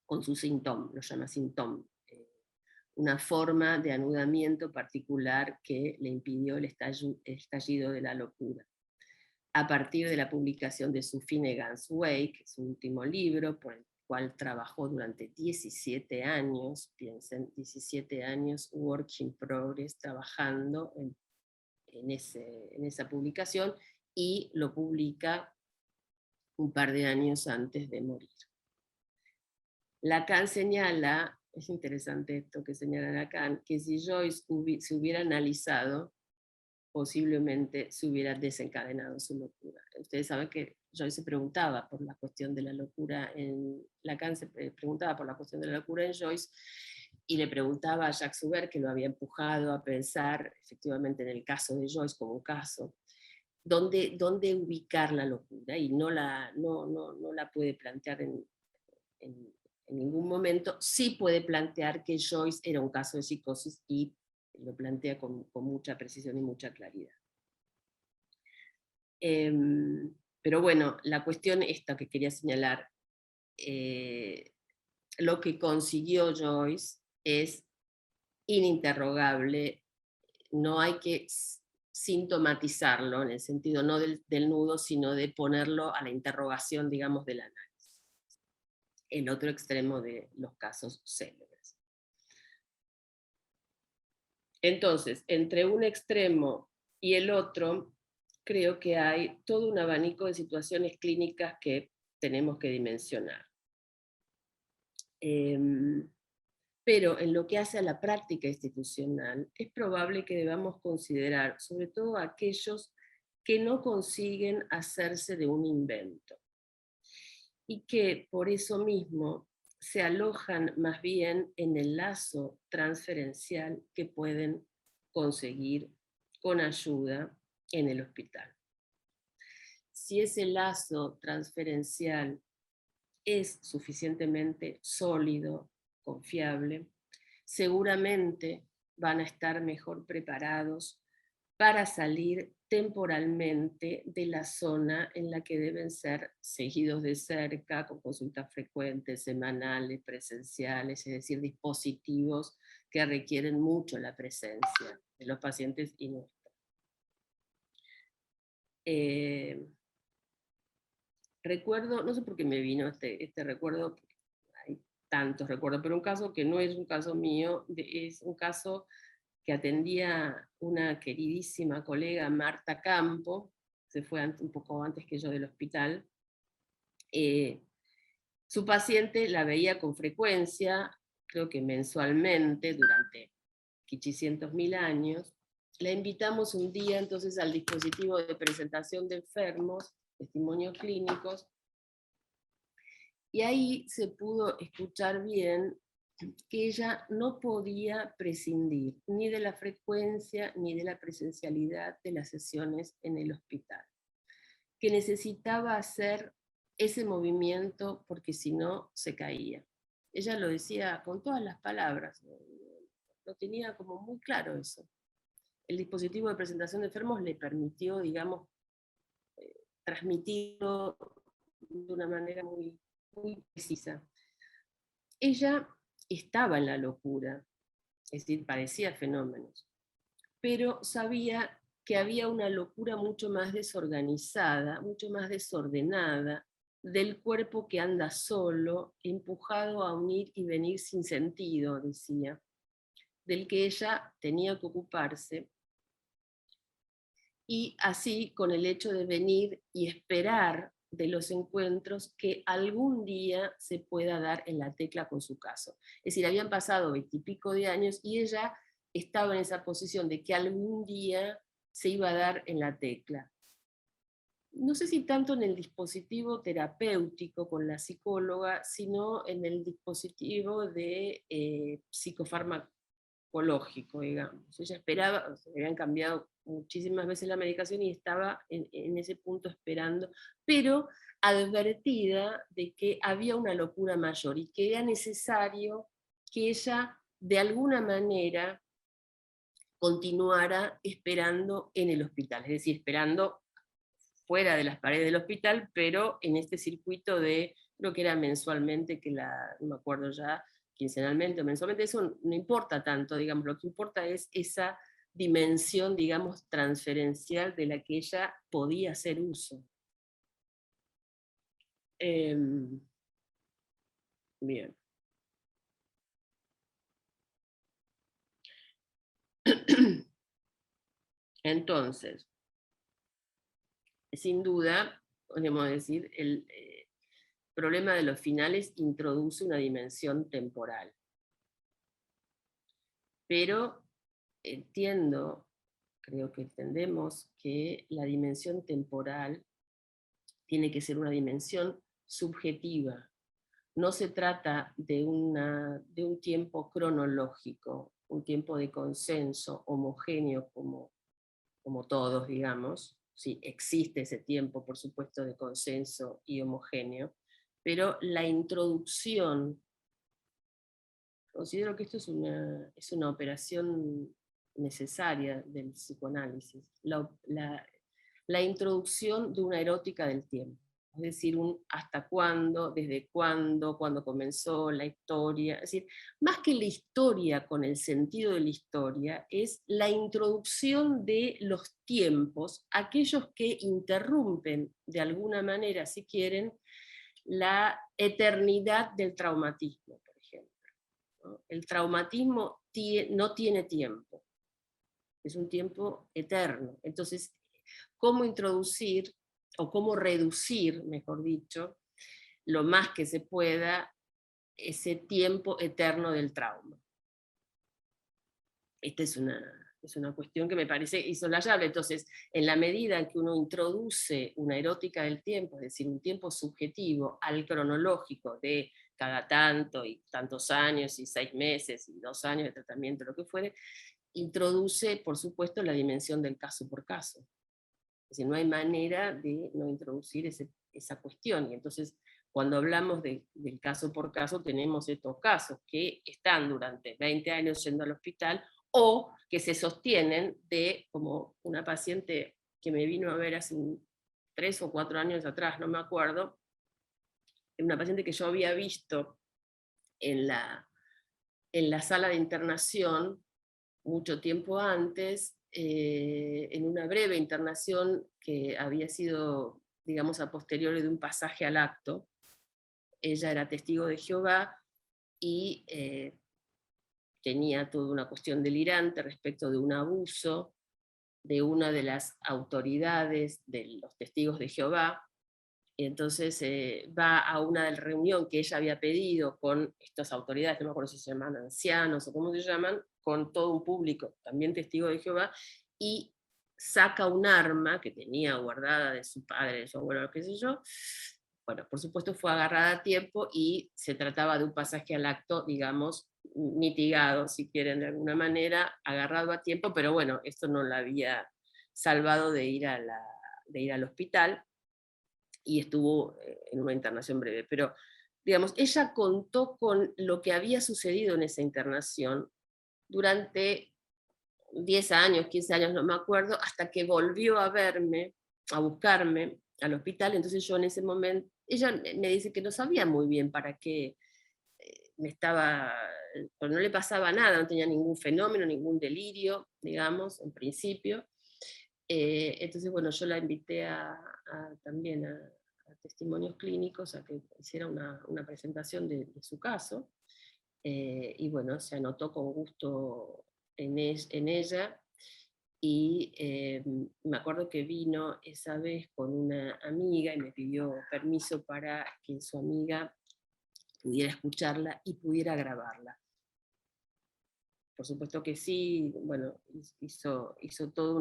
con su síntoma, lo llama síntoma, una forma de anudamiento particular que le impidió el estallido de la locura. A partir de la publicación de su Finnegan's Wake, su último libro, por el cual trabajó durante 17 años, piensen, 17 años, work in progress, trabajando en esa publicación, y lo publica un par de años antes de morir. Lacan señala, es interesante esto que señala Lacan, que si Joyce se hubiera analizado, posiblemente se hubiera desencadenado su locura. Ustedes saben que Joyce se preguntaba por la cuestión de la locura Lacan se preguntaba por la cuestión de la locura en Joyce, y le preguntaba a Jacques Subert, que lo había empujado a pensar efectivamente en el caso de Joyce como un caso, dónde ubicar la locura, y no la puede plantear en ningún momento. Sí puede plantear que Joyce era un caso de psicosis, y lo plantea con mucha precisión y mucha claridad. Pero bueno, la cuestión esta que quería señalar, lo que consiguió Joyce es ininterrogable, no hay que sintomatizarlo en el sentido no del nudo, sino de ponerlo a la interrogación, digamos, del análisis. El otro extremo de los casos célebres. Entonces, entre un extremo y el otro, creo que hay todo un abanico de situaciones clínicas que tenemos que dimensionar. Pero en lo que hace a la práctica institucional, es probable que debamos considerar sobre todo a aquellos que no consiguen hacerse de un invento, y que por eso mismo se alojan más bien en el lazo transferencial que pueden conseguir con ayuda en el hospital. Si ese lazo transferencial es suficientemente sólido, confiable, seguramente van a estar mejor preparados para salir temporalmente de la zona en la que deben ser seguidos de cerca, con consultas frecuentes, semanales, presenciales, es decir, dispositivos que requieren mucho la presencia de los pacientes y nuestra. Recuerdo, no sé por qué me vino este recuerdo, hay tantos recuerdos, pero un caso que no es un caso mío, es un caso que atendía una queridísima colega, Marta Campo, se fue un poco antes que yo del hospital. Su paciente la veía con frecuencia, creo que mensualmente, durante 500.000 años. La invitamos un día entonces al dispositivo de presentación de enfermos, testimonios clínicos, y ahí se pudo escuchar bien que ella no podía prescindir ni de la frecuencia ni de la presencialidad de las sesiones en el hospital, que necesitaba hacer ese movimiento porque si no se caía. Ella lo decía con todas las palabras, lo tenía como muy claro eso. El dispositivo de presentación de enfermos le permitió, digamos, transmitirlo de una manera muy, muy precisa. Ella estaba en la locura, es decir, padecía fenómenos, pero sabía que había una locura mucho más desorganizada, mucho más desordenada, del cuerpo que anda solo, empujado a un ir y venir sin sentido, decía, del que ella tenía que ocuparse, y así con el hecho de venir y esperar de los encuentros que algún día se pueda dar en la tecla con su caso. Es decir, habían pasado 20 y pico de años y ella estaba en esa posición de que algún día se iba a dar en la tecla. No sé si tanto en el dispositivo terapéutico con la psicóloga, sino en el dispositivo de psicofarmacológico, digamos. Ella esperaba, se habían cambiado muchísimas veces la medicación y estaba en ese punto esperando, pero advertida de que había una locura mayor y que era necesario que ella de alguna manera continuara esperando en el hospital, es decir, esperando fuera de las paredes del hospital, pero en este circuito de, creo que era mensualmente, no me acuerdo ya, quincenalmente o mensualmente, eso no importa tanto, digamos, lo que importa es esa dimensión, digamos, transferencial de la que ella podía hacer uso. Bien. Entonces, sin duda, podemos decir, el problema de los finales introduce una dimensión temporal. Pero creo que entendemos que la dimensión temporal tiene que ser una dimensión subjetiva. No se trata de un tiempo cronológico, un tiempo de consenso homogéneo como todos, digamos. Sí, existe ese tiempo, por supuesto, de consenso y homogéneo, pero la introducción, considero que esto es una operación necesaria del psicoanálisis, la introducción de una erótica del tiempo, es decir, un hasta cuándo, desde cuándo comenzó la historia, es decir, más que la historia con el sentido de la historia, es la introducción de los tiempos, aquellos que interrumpen de alguna manera, si quieren, la eternidad del traumatismo, por ejemplo. ¿No? El traumatismo no tiene tiempo, es un tiempo eterno. Entonces, ¿cómo introducir o cómo reducir, mejor dicho, lo más que se pueda, ese tiempo eterno del trauma? Esta es una cuestión que me parece insolayable. Entonces, en la medida en que uno introduce una erótica del tiempo, es decir, un tiempo subjetivo al cronológico de cada tanto, y tantos años, y 6 meses, y 2 años de tratamiento, lo que fuere, introduce, por supuesto, la dimensión del caso por caso. Es decir, no hay manera de no introducir esa cuestión. Y entonces, cuando hablamos del caso por caso, tenemos estos casos que están durante 20 años yendo al hospital, o que se sostienen de, como una paciente que me vino a ver hace 3 o 4 años atrás, no me acuerdo, una paciente que yo había visto en la sala de internación mucho tiempo antes, en una breve internación que había sido, digamos, a posteriori de un pasaje al acto. Ella era testigo de Jehová y tenía toda una cuestión delirante respecto de un abuso de una de las autoridades de los testigos de Jehová. Y entonces va a una reunión que ella había pedido con estas autoridades, no me acuerdo si se llaman ancianos o cómo se llaman, con todo un público, también testigo de Jehová, y saca un arma que tenía guardada de su padre, de su abuelo, qué sé yo. Bueno, por supuesto fue agarrada a tiempo y se trataba de un pasaje al acto, digamos, mitigado, si quieren, de alguna manera, agarrado a tiempo, pero bueno, esto no la había salvado de ir al hospital, y estuvo en una internación breve. Pero, digamos, ella contó con lo que había sucedido en esa internación durante 10 años, 15 años, no me acuerdo, hasta que volvió a verme, a buscarme al hospital. Entonces yo en ese momento, ella me dice que no sabía muy bien para qué me estaba, pues no le pasaba nada, no tenía ningún fenómeno, ningún delirio, digamos, en principio. Entonces, bueno, yo la invité también a testimonios clínicos, a que hiciera una presentación de su caso, y bueno, se anotó con gusto en ella, y me acuerdo que vino esa vez con una amiga y me pidió permiso para que su amiga pudiera escucharla y pudiera grabarla. Por supuesto que sí, bueno, hizo toda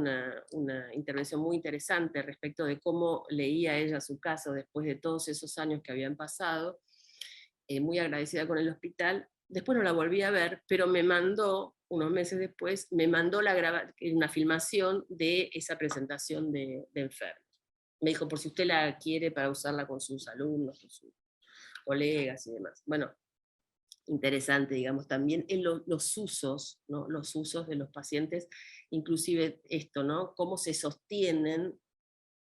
una intervención muy interesante respecto de cómo leía ella su caso después de todos esos años que habían pasado, muy agradecida con el hospital. Después no la volví a ver, pero me mandó, unos meses después, me mandó una filmación de esa presentación de enfermos. Me dijo, por si usted la quiere para usarla con sus alumnos, con sus colegas y demás. Bueno, interesante, digamos, también en los usos, ¿no? Los usos de los pacientes, inclusive esto, ¿no? Cómo se sostienen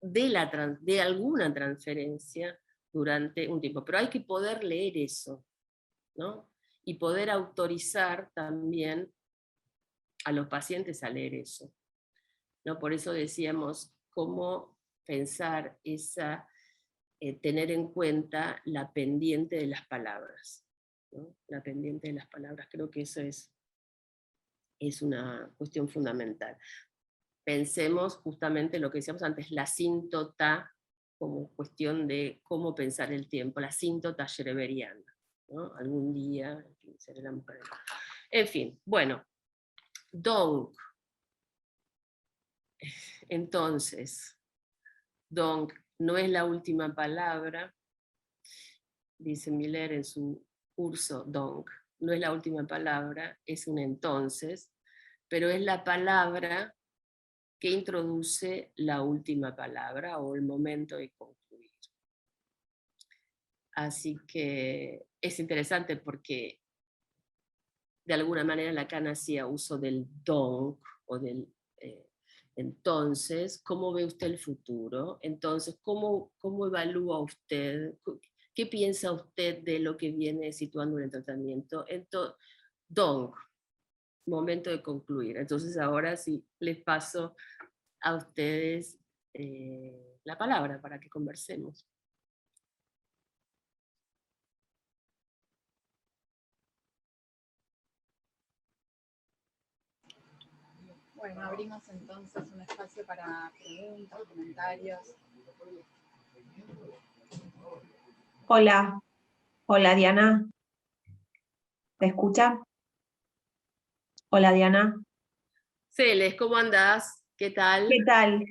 de alguna transferencia durante un tiempo. Pero hay que poder leer eso, ¿no? Y poder autorizar también a los pacientes a leer eso, ¿no? Por eso decíamos cómo pensar tener en cuenta la pendiente de las palabras, ¿no? La pendiente de las palabras, creo que eso es una cuestión fundamental. Pensemos justamente lo que decíamos antes, la síntota como cuestión de cómo pensar el tiempo, la síntota schrödingeriana, ¿no? Algún día, en fin, seré la mujer. En fin, bueno, donc. Entonces, donc no es la última palabra, dice Miller en su curso donc, no es la última palabra, es un entonces, pero es la palabra que introduce la última palabra o el momento de concluir. Así que es interesante porque de alguna manera Lacan hacía uso del donc o del entonces. ¿Cómo ve usted el futuro? Entonces, ¿cómo evalúa usted? ¿Qué piensa usted de lo que viene situando en el tratamiento? Entonces, donc, momento de concluir. Entonces ahora sí les paso a ustedes la palabra para que conversemos. Bueno, abrimos entonces un espacio para preguntas, comentarios. Hola, hola Diana. ¿Te escucha? Hola Diana. Celes, ¿cómo andás? ¿Qué tal? ¿Qué tal?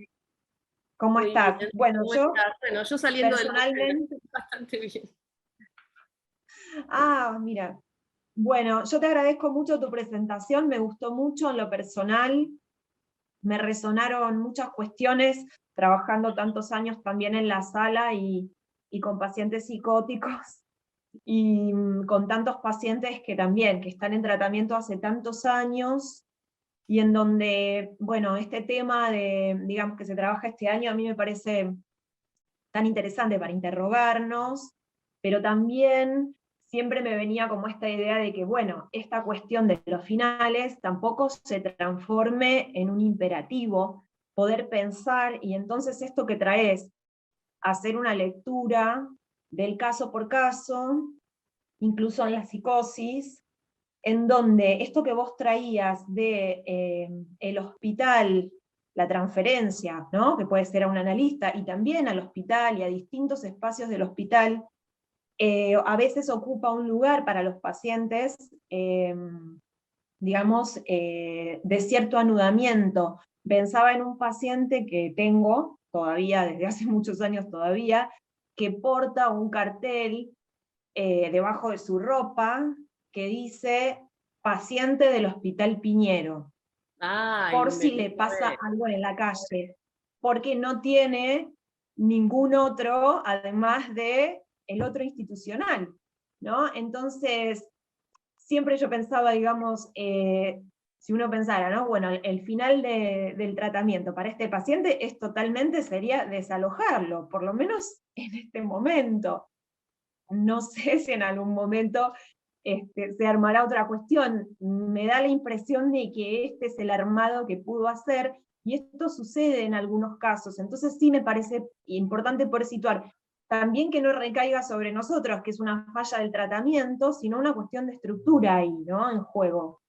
¿Cómo Muy estás? bien. Bueno, ¿Cómo estás? Bueno, yo saliendo del hospital, personalmente, bastante bien. Mira. Bueno, yo te agradezco mucho tu presentación, me gustó mucho en lo personal, me resonaron muchas cuestiones, trabajando tantos años también en la sala y con pacientes psicóticos, y con tantos pacientes que también, que están en tratamiento hace tantos años, y en donde, bueno, este tema de, digamos, que se trabaja este año, a mí me parece tan interesante para interrogarnos, pero también siempre me venía como esta idea de que, bueno, esta cuestión de los finales tampoco se transforme en un imperativo, poder pensar, y entonces esto que traes, hacer una lectura del caso por caso, incluso en la psicosis, en donde esto que vos traías de el hospital, la transferencia, ¿no? Que puede ser a un analista, y también al hospital y a distintos espacios del hospital, a veces ocupa un lugar para los pacientes, digamos, de cierto anudamiento. Pensaba en un paciente que tengo todavía, desde hace muchos años todavía, que porta un cartel debajo de su ropa que dice paciente del Hospital Piñero, Ay, por me si le pasa muero. algo en la calle, porque no tiene ningún otro, además de el otro institucional, ¿no? Entonces, siempre yo pensaba, digamos, si uno pensara, ¿no? Bueno, el final del tratamiento para este paciente es totalmente, sería desalojarlo, por lo menos en este momento. No sé si en algún momento se armará otra cuestión. Me da la impresión de que este es el armado que pudo hacer, y esto sucede en algunos casos. Entonces sí me parece importante por situar, también que no recaiga sobre nosotros, que es una falla del tratamiento, sino una cuestión de estructura ahí, ¿no? En juego.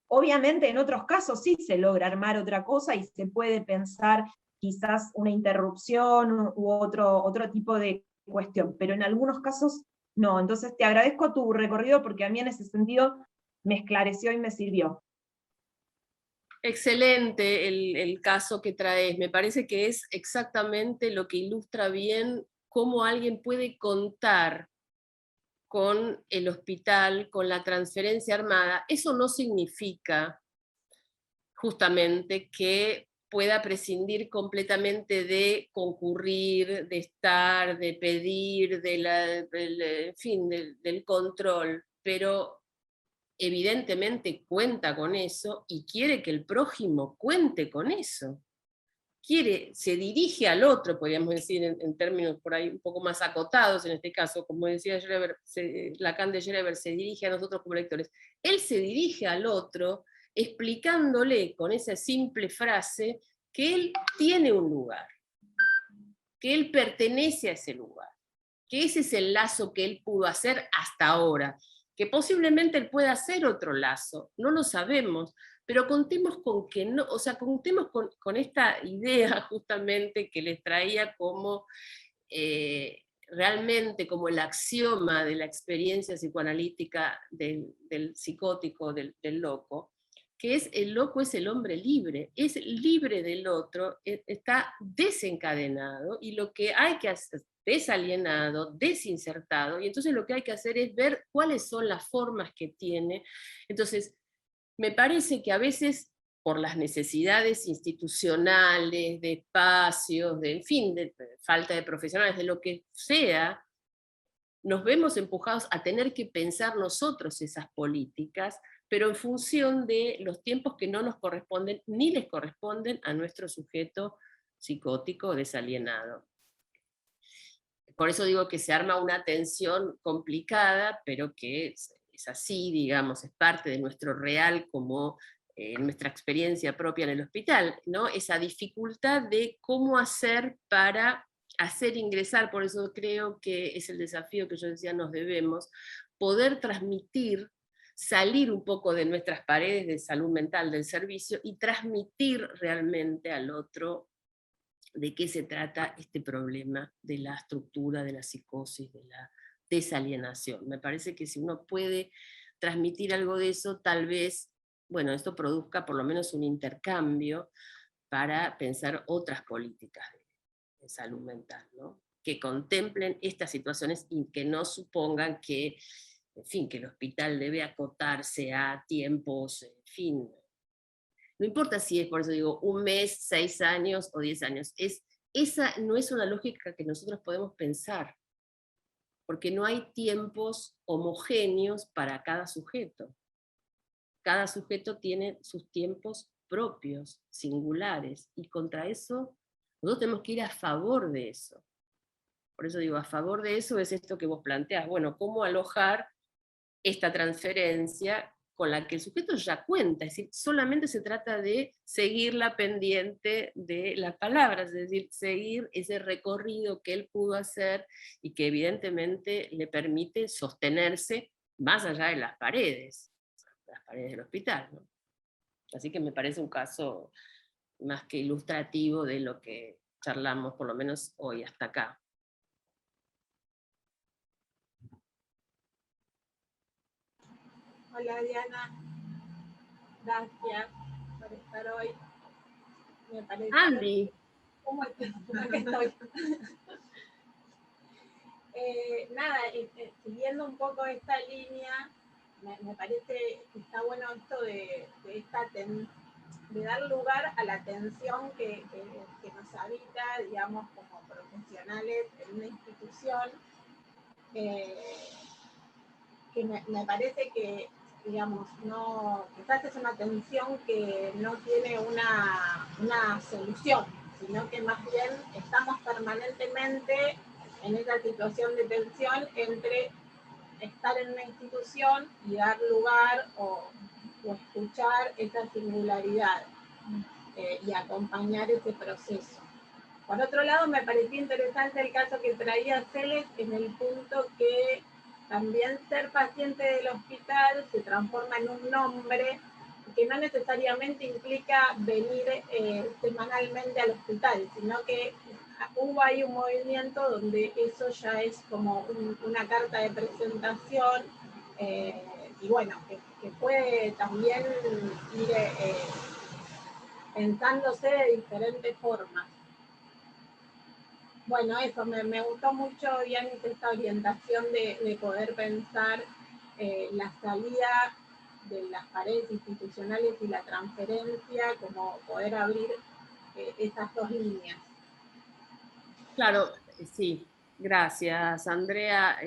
Obviamente en otros casos sí se logra armar otra cosa y se puede pensar quizás una interrupción u otro tipo de cuestión, pero en algunos casos no. Entonces te agradezco tu recorrido porque a mí en ese sentido me esclareció y me sirvió. Excelente el caso que traes. Me parece que es exactamente lo que ilustra bien cómo alguien puede contar con el hospital, con la transferencia armada. Eso no significa justamente que pueda prescindir completamente de concurrir, de estar, de pedir, en fin, del control, pero evidentemente cuenta con eso y quiere que el prójimo cuente con eso. Se dirige al otro, podríamos decir en términos por ahí un poco más acotados, en este caso, como decía Schreber, Lacan de Schreber, se dirige a nosotros como lectores. Él se dirige al otro explicándole con esa simple frase que él tiene un lugar, que él pertenece a ese lugar, que ese es el lazo que él pudo hacer hasta ahora, que posiblemente él pueda hacer otro lazo, no lo sabemos, pero contemos con que no, o sea, contemos con esta idea justamente que les traía como realmente como el axioma de la experiencia psicoanalítica del psicótico, del loco, que es el loco es el hombre libre, es libre del otro, está desencadenado, y lo que hay que hacer, desalienado, desinsertado, y entonces lo que hay que hacer es ver cuáles son las formas que tiene. Entonces, me parece que a veces por las necesidades institucionales, de espacios, en fin, de falta de profesionales, de lo que sea, nos vemos empujados a tener que pensar nosotros esas políticas, pero en función de los tiempos que no nos corresponden ni les corresponden a nuestro sujeto psicótico desalienado. Por eso digo que se arma una tensión complicada, pero que es así, digamos, es parte de nuestro real como nuestra experiencia propia en el hospital, ¿no? Esa dificultad de cómo hacer para hacer ingresar, por eso creo que es el desafío que yo decía, nos debemos, poder transmitir, salir un poco de nuestras paredes de salud mental del servicio y transmitir realmente al otro de qué se trata este problema de la estructura, de la psicosis, de la desalienación. Me parece que si uno puede transmitir algo de eso, tal vez, bueno, esto produzca por lo menos un intercambio para pensar otras políticas de salud mental, ¿no? que contemplen estas situaciones y que no supongan que, en fin, que el hospital debe acotarse a tiempos, en fin. No importa si es, por eso digo, un mes, 6 años o 10 años. Esa no es una lógica que nosotros podemos pensar, porque no hay tiempos homogéneos para cada sujeto. Cada sujeto tiene sus tiempos propios, singulares, y contra eso nosotros tenemos que ir a favor de eso. Por eso digo, a favor de eso es esto que vos planteás. Bueno, ¿cómo alojar esta transferencia con la que el sujeto ya cuenta? Es decir, solamente se trata de seguir la pendiente de las palabras, es decir, seguir ese recorrido que él pudo hacer y que evidentemente le permite sostenerse más allá de las paredes del hospital, ¿no? Así que me parece un caso más que ilustrativo de lo que charlamos, por lo menos hoy, hasta acá. Hola Diana, gracias por estar hoy. Me parece... Andy. ¿Cómo estás? Aquí estoy. Nada, siguiendo un poco esta línea, me parece que está bueno esto de dar lugar a la atención que nos habita, digamos, como profesionales en una institución, que me parece que, digamos, no, quizás es una tensión que no tiene una solución, sino que más bien estamos permanentemente en esa situación de tensión entre estar en una institución y dar lugar o escuchar esa singularidad y acompañar ese proceso. Por otro lado, me pareció interesante el caso que traía Celes en el punto que también ser paciente del hospital se transforma en un nombre que no necesariamente implica venir semanalmente al hospital, sino que hubo ahí un movimiento donde eso ya es como una carta de presentación, y bueno, que puede también ir pensándose de diferentes formas. Bueno, eso, me gustó mucho, Yanis, esta orientación de poder pensar la salida de las paredes institucionales y la transferencia, como poder abrir esas dos líneas. Claro, sí, gracias Andrea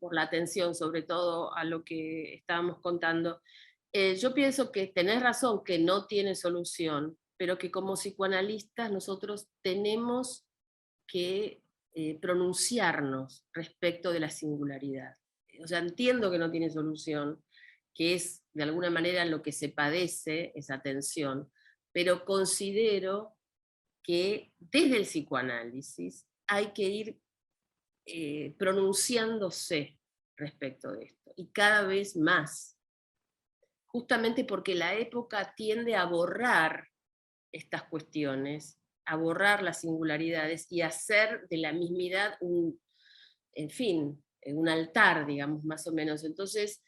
por la atención, sobre todo a lo que estábamos contando. Yo pienso que tenés razón, que no tiene solución, pero que como psicoanalistas nosotros tenemos que pronunciarnos respecto de la singularidad. O sea, entiendo que no tiene solución, que es de alguna manera lo que se padece, esa tensión, pero considero que desde el psicoanálisis hay que ir pronunciándose respecto de esto, y cada vez más, justamente porque la época tiende a borrar estas cuestiones, a borrar las singularidades y a hacer de la mismidad en fin, un altar, digamos, más o menos. Entonces,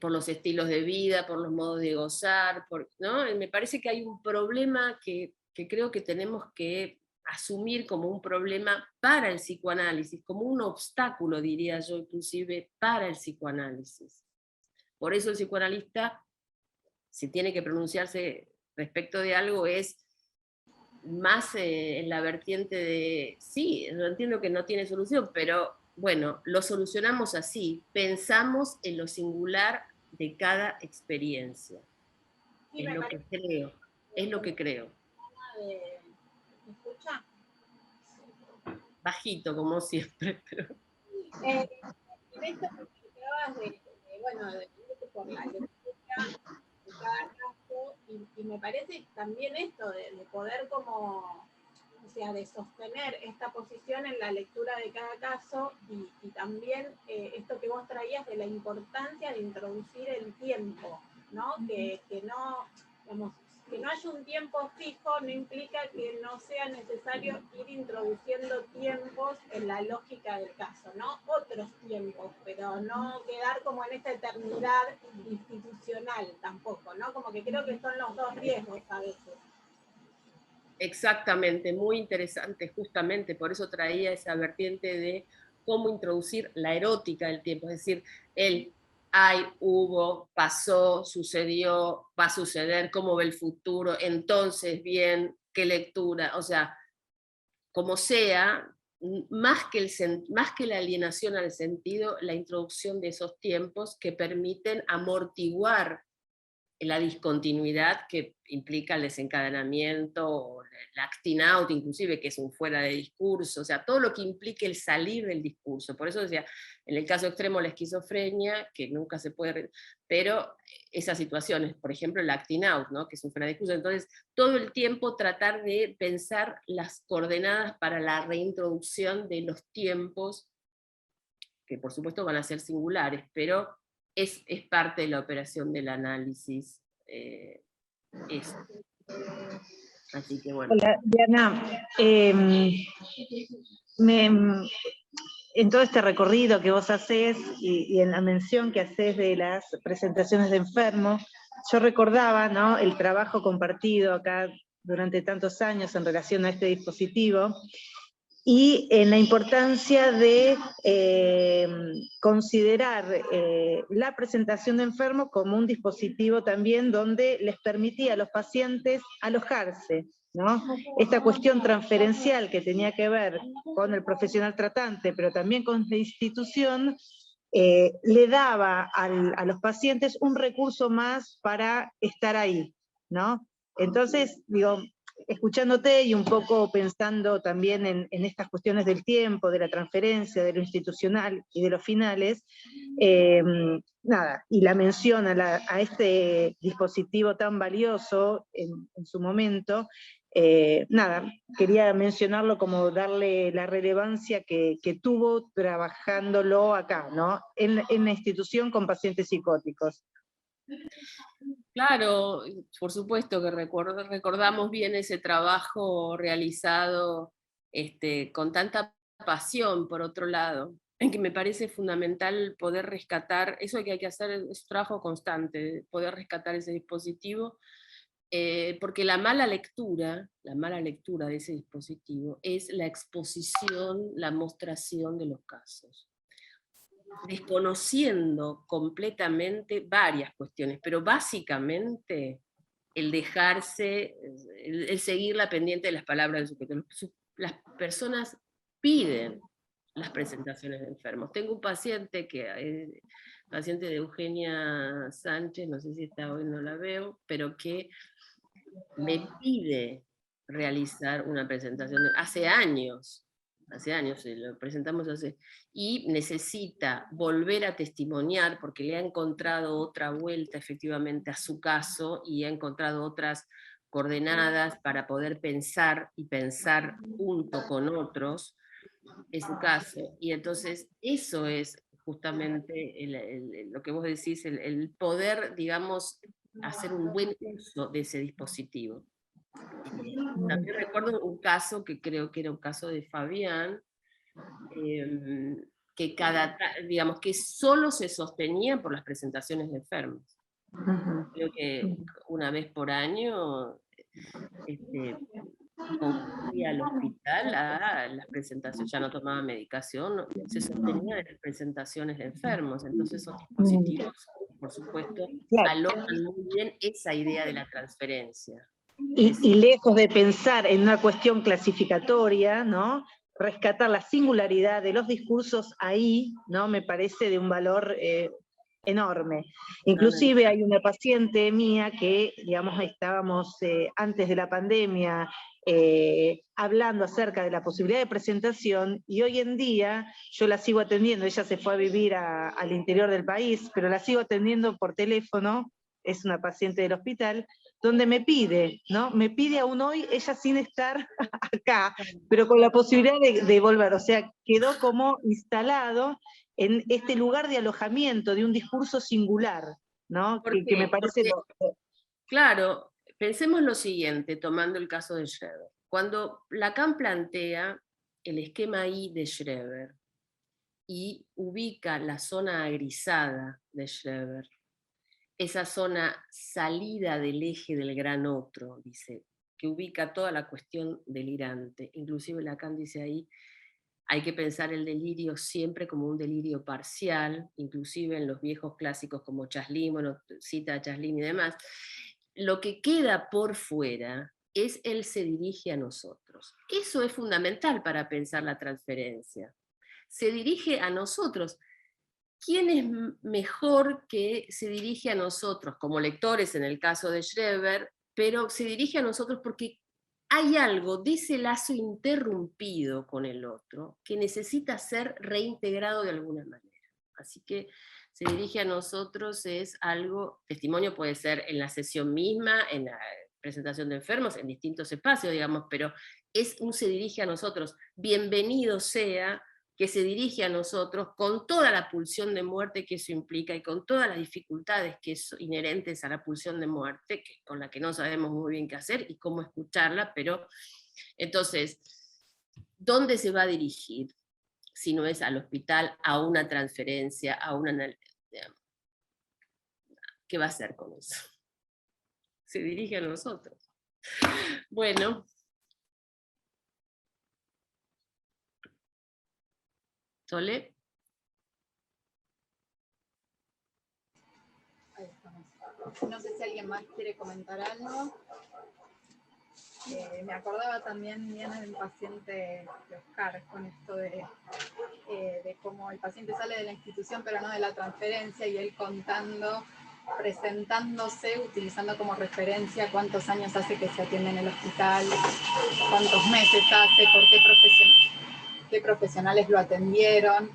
por los estilos de vida, por los modos de gozar, ¿no? Me parece que hay un problema que creo que tenemos que asumir como un problema para el psicoanálisis, como un obstáculo, diría yo, inclusive, para el psicoanálisis. Por eso el psicoanalista, si tiene que pronunciarse respecto de algo, es más en la vertiente de, sí, yo entiendo que no tiene solución, pero bueno, lo solucionamos así, pensamos en lo singular de cada experiencia. Sí, es lo que creo, es lo que creo. ¿Me escucha? Bajito, como siempre. Pero... en esto que hablabas bueno, de por la lectura de cada caso, y me parece también esto de poder como, o sea, de sostener esta posición en la lectura de cada caso, y también esto que vos traías de la importancia de introducir el tiempo, ¿no? Que no, digamos, que no haya un tiempo fijo no implica que no sea necesario ir introduciendo tiempos en la lógica del caso, ¿no? Otros tiempos, pero no quedar como en esta eternidad institucional tampoco, ¿no? Como que creo que son los dos riesgos a veces. Exactamente, muy interesante, justamente por eso traía esa vertiente de cómo introducir la erótica del tiempo, es decir, el hay, hubo, pasó, sucedió, va a suceder, cómo ve el futuro, entonces bien, qué lectura, o sea, como sea, más que la alienación al sentido, la introducción de esos tiempos que permiten amortiguar la discontinuidad que implica el desencadenamiento, o el acting out inclusive, que es un fuera de discurso, o sea, todo lo que implique el salir del discurso. Por eso decía, en el caso extremo la esquizofrenia, que nunca se puede, pero esas situaciones, por ejemplo el acting out, ¿no? Que es un fuera de discurso, entonces todo el tiempo tratar de pensar las coordenadas para la reintroducción de los tiempos, que por supuesto van a ser singulares, pero es parte de la operación del análisis. Eso. Así que bueno. Hola, Diana. En todo este recorrido que vos hacés y en la mención que hacés de las presentaciones de enfermos, yo recordaba, ¿no?, el trabajo compartido acá durante tantos años en relación a este dispositivo, y en la importancia de considerar la presentación de enfermo como un dispositivo también donde les permitía a los pacientes alojarse, ¿no? Esta cuestión transferencial que tenía que ver con el profesional tratante, pero también con la institución, le daba a los pacientes un recurso más para estar ahí, ¿no? Entonces, digo, escuchándote y un poco pensando también en estas cuestiones del tiempo, de la transferencia, de lo institucional y de los finales, nada, y la mención a este dispositivo tan valioso en su momento, nada, quería mencionarlo como darle la relevancia que tuvo trabajándolo acá, ¿no? En la institución con pacientes psicóticos. Claro, por supuesto que recordamos bien ese trabajo realizado con tanta pasión, por otro lado, en que me parece fundamental poder rescatar, eso que hay que hacer es un trabajo constante, poder rescatar ese dispositivo, porque la mala lectura de ese dispositivo es la exposición, la mostración de los casos, desconociendo completamente varias cuestiones, pero básicamente el dejarse, el seguir la pendiente de las palabras del sujeto. Las personas piden las presentaciones de enfermos. Tengo un paciente que es paciente de Eugenia Sánchez, no sé si está hoy, no la veo, pero que me pide realizar una presentación hace años, lo presentamos y necesita volver a testimoniar porque le ha encontrado otra vuelta efectivamente a su caso y ha encontrado otras coordenadas para poder pensar y pensar junto con otros en su caso. Y entonces eso es justamente lo que vos decís, el poder, digamos, hacer un buen uso de ese dispositivo. También recuerdo un caso que creo que era un caso de Fabián, que digamos que solo se sostenía por las presentaciones de enfermos. Creo que una vez por año concurría al hospital a las presentaciones, ya no tomaba medicación, se sostenía de las presentaciones de enfermos. Entonces esos dispositivos, por supuesto, Claro. alojan muy bien esa idea de la transferencia. Y lejos de pensar en una cuestión clasificatoria, ¿no?, rescatar la singularidad de los discursos ahí, ¿no?, me parece de un valor enorme. Inclusive hay una paciente mía que, digamos, estábamos antes de la pandemia hablando acerca de la posibilidad de presentación, y hoy en día yo la sigo atendiendo. Ella se fue a vivir al interior del país, pero la sigo atendiendo por teléfono, es una paciente del hospital, donde me pide, ¿no? Me pide aún hoy, ella sin estar acá, pero con la posibilidad de volver. O sea, quedó como instalado en este lugar de alojamiento de un discurso singular, ¿no? Que me parece... Claro, pensemos lo siguiente, tomando el caso de Schreber. Cuando Lacan plantea el esquema I de Schreber y ubica la zona agrisada de Schreber, esa zona salida del eje del gran otro, dice, que ubica toda la cuestión delirante. Inclusive Lacan dice ahí, hay que pensar el delirio siempre como un delirio parcial, inclusive en los viejos clásicos como Chaslin, bueno, cita a Chaslin y demás. Lo que queda por fuera es él se dirige a nosotros. Eso es fundamental para pensar la transferencia. Se dirige a nosotros. ¿Quién es mejor que se dirige a nosotros como lectores en el caso de Schreber, pero se dirige a nosotros porque hay algo de ese lazo interrumpido con el otro que necesita ser reintegrado de alguna manera? Así que se dirige a nosotros es algo, testimonio puede ser en la sesión misma, en la presentación de enfermos, en distintos espacios, digamos, pero es un se dirige a nosotros. Bienvenido sea que se dirige a nosotros con toda la pulsión de muerte que eso implica y con todas las dificultades que son inherentes a la pulsión de muerte, con la que no sabemos muy bien qué hacer y cómo escucharla, pero entonces, ¿dónde se va a dirigir? Si no es al hospital, a una transferencia, a una... ¿Qué va a hacer con eso? Se dirige a nosotros. Bueno. Sole. Ahí estamos. No sé si alguien más quiere comentar algo. Me acordaba también bien del paciente de Oscar, con esto de cómo el paciente sale de la institución pero no de la transferencia, y él contando, presentándose, utilizando como referencia cuántos años hace que se atiende en el hospital, cuántos meses hace, por qué profesionales lo atendieron,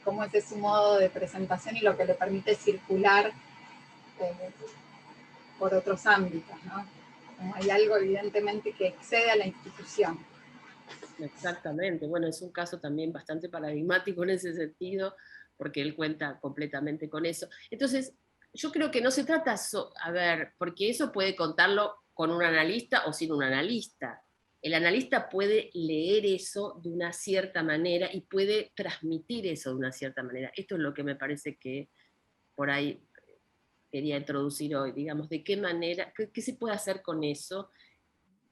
cómo ese es su modo de presentación y lo que le permite circular por otros ámbitos, ¿no? Hay algo evidentemente que excede a la institución. Exactamente, bueno, es un caso también bastante paradigmático en ese sentido, porque él cuenta completamente con eso. Entonces, yo creo que no se trata, a ver, porque eso puede contarlo con un analista o sin un analista. El analista puede leer eso de una cierta manera y puede transmitir eso de una cierta manera. Esto es lo que me parece que por ahí quería introducir hoy, digamos, de qué manera, qué se puede hacer con eso,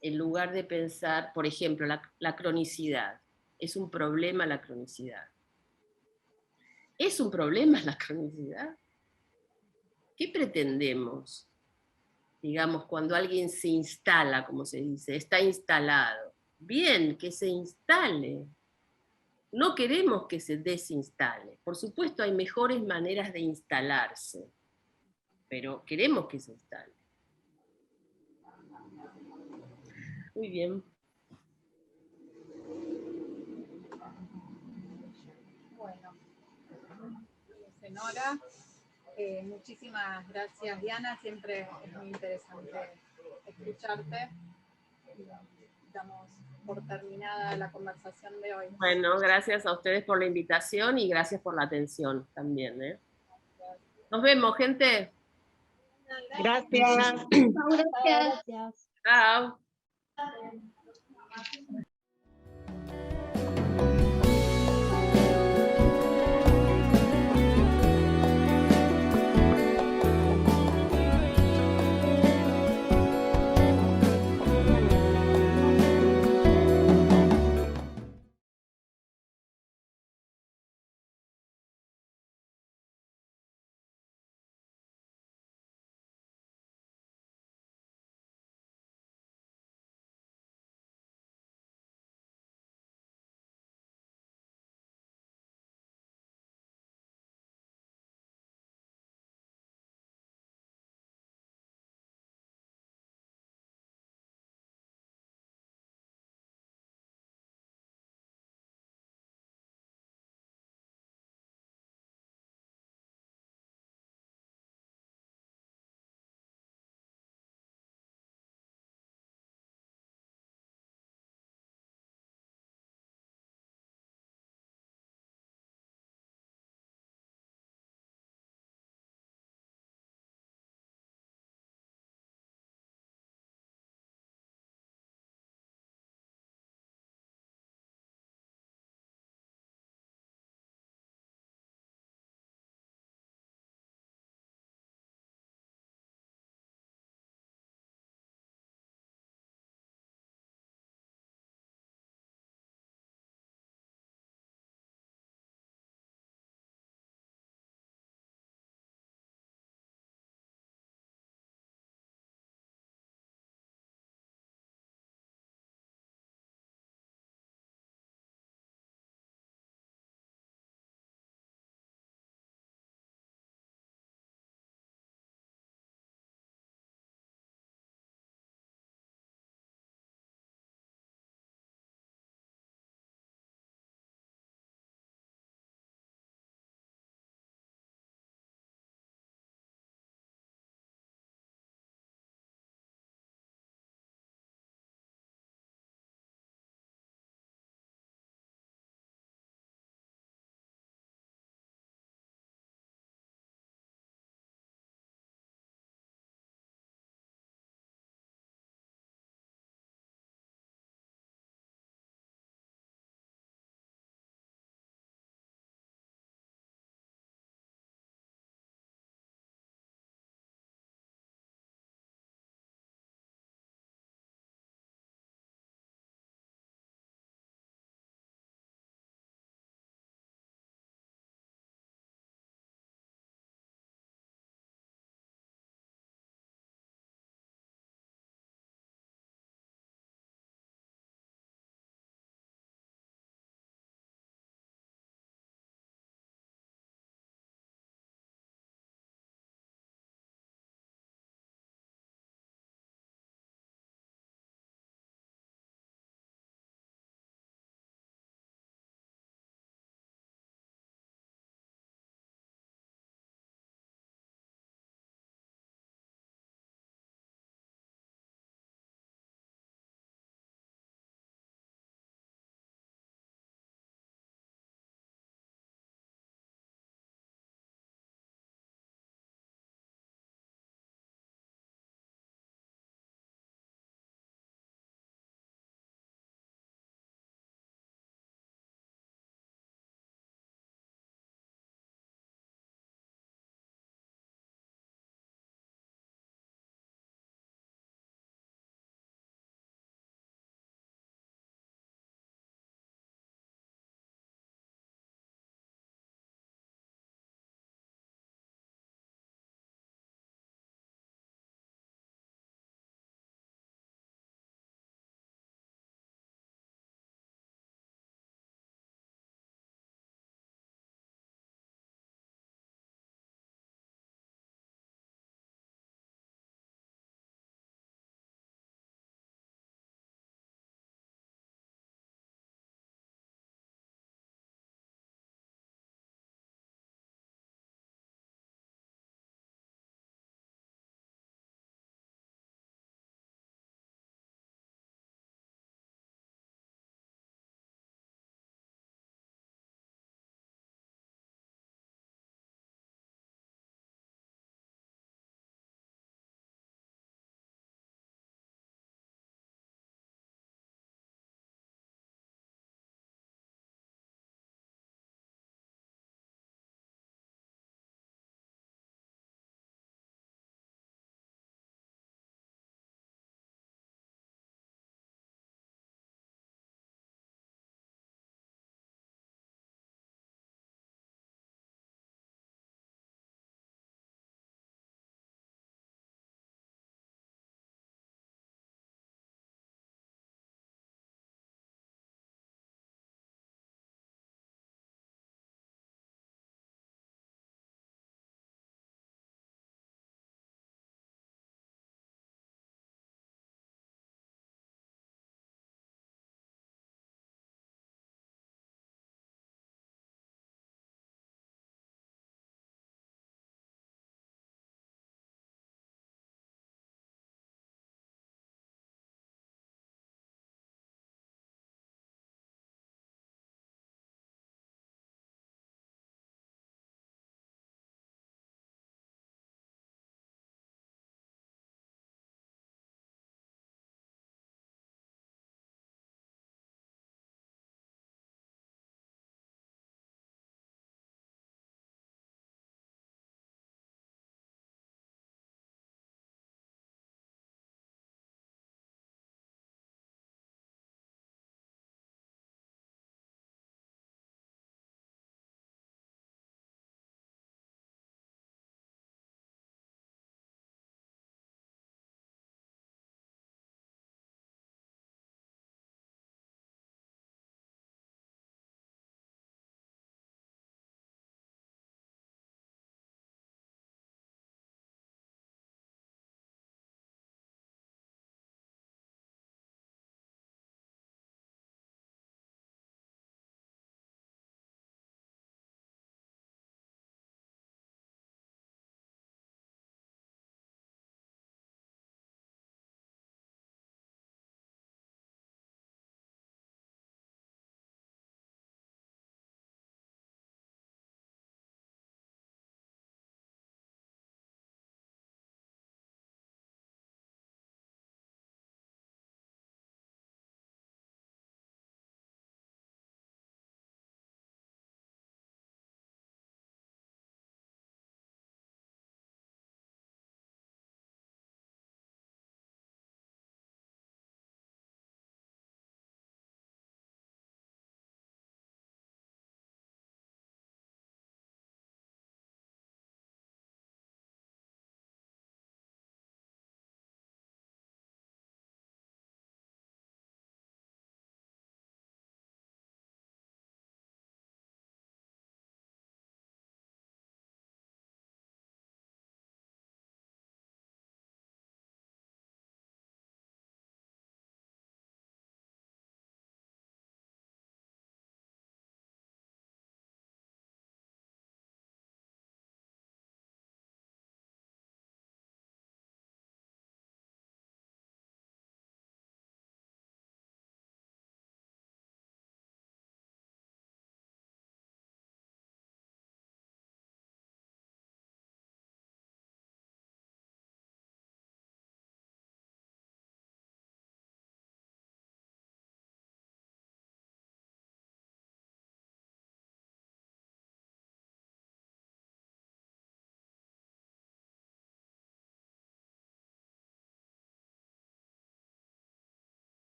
en lugar de pensar, por ejemplo, la cronicidad. ¿Es un problema la cronicidad? ¿Es un problema la cronicidad? ¿Qué pretendemos? Digamos, cuando alguien se instala, como se dice, está instalado. Bien, que se instale. No queremos que se desinstale. Por supuesto, hay mejores maneras de instalarse, pero queremos que se instale. Muy bien. Bueno, Senora, muchísimas gracias, Diana. Siempre es muy interesante escucharte. Damos por terminada la conversación de hoy. Bueno, gracias a ustedes por la invitación y gracias por la atención también, ¿eh? Nos vemos, gente. Gracias. Gracias. Chao.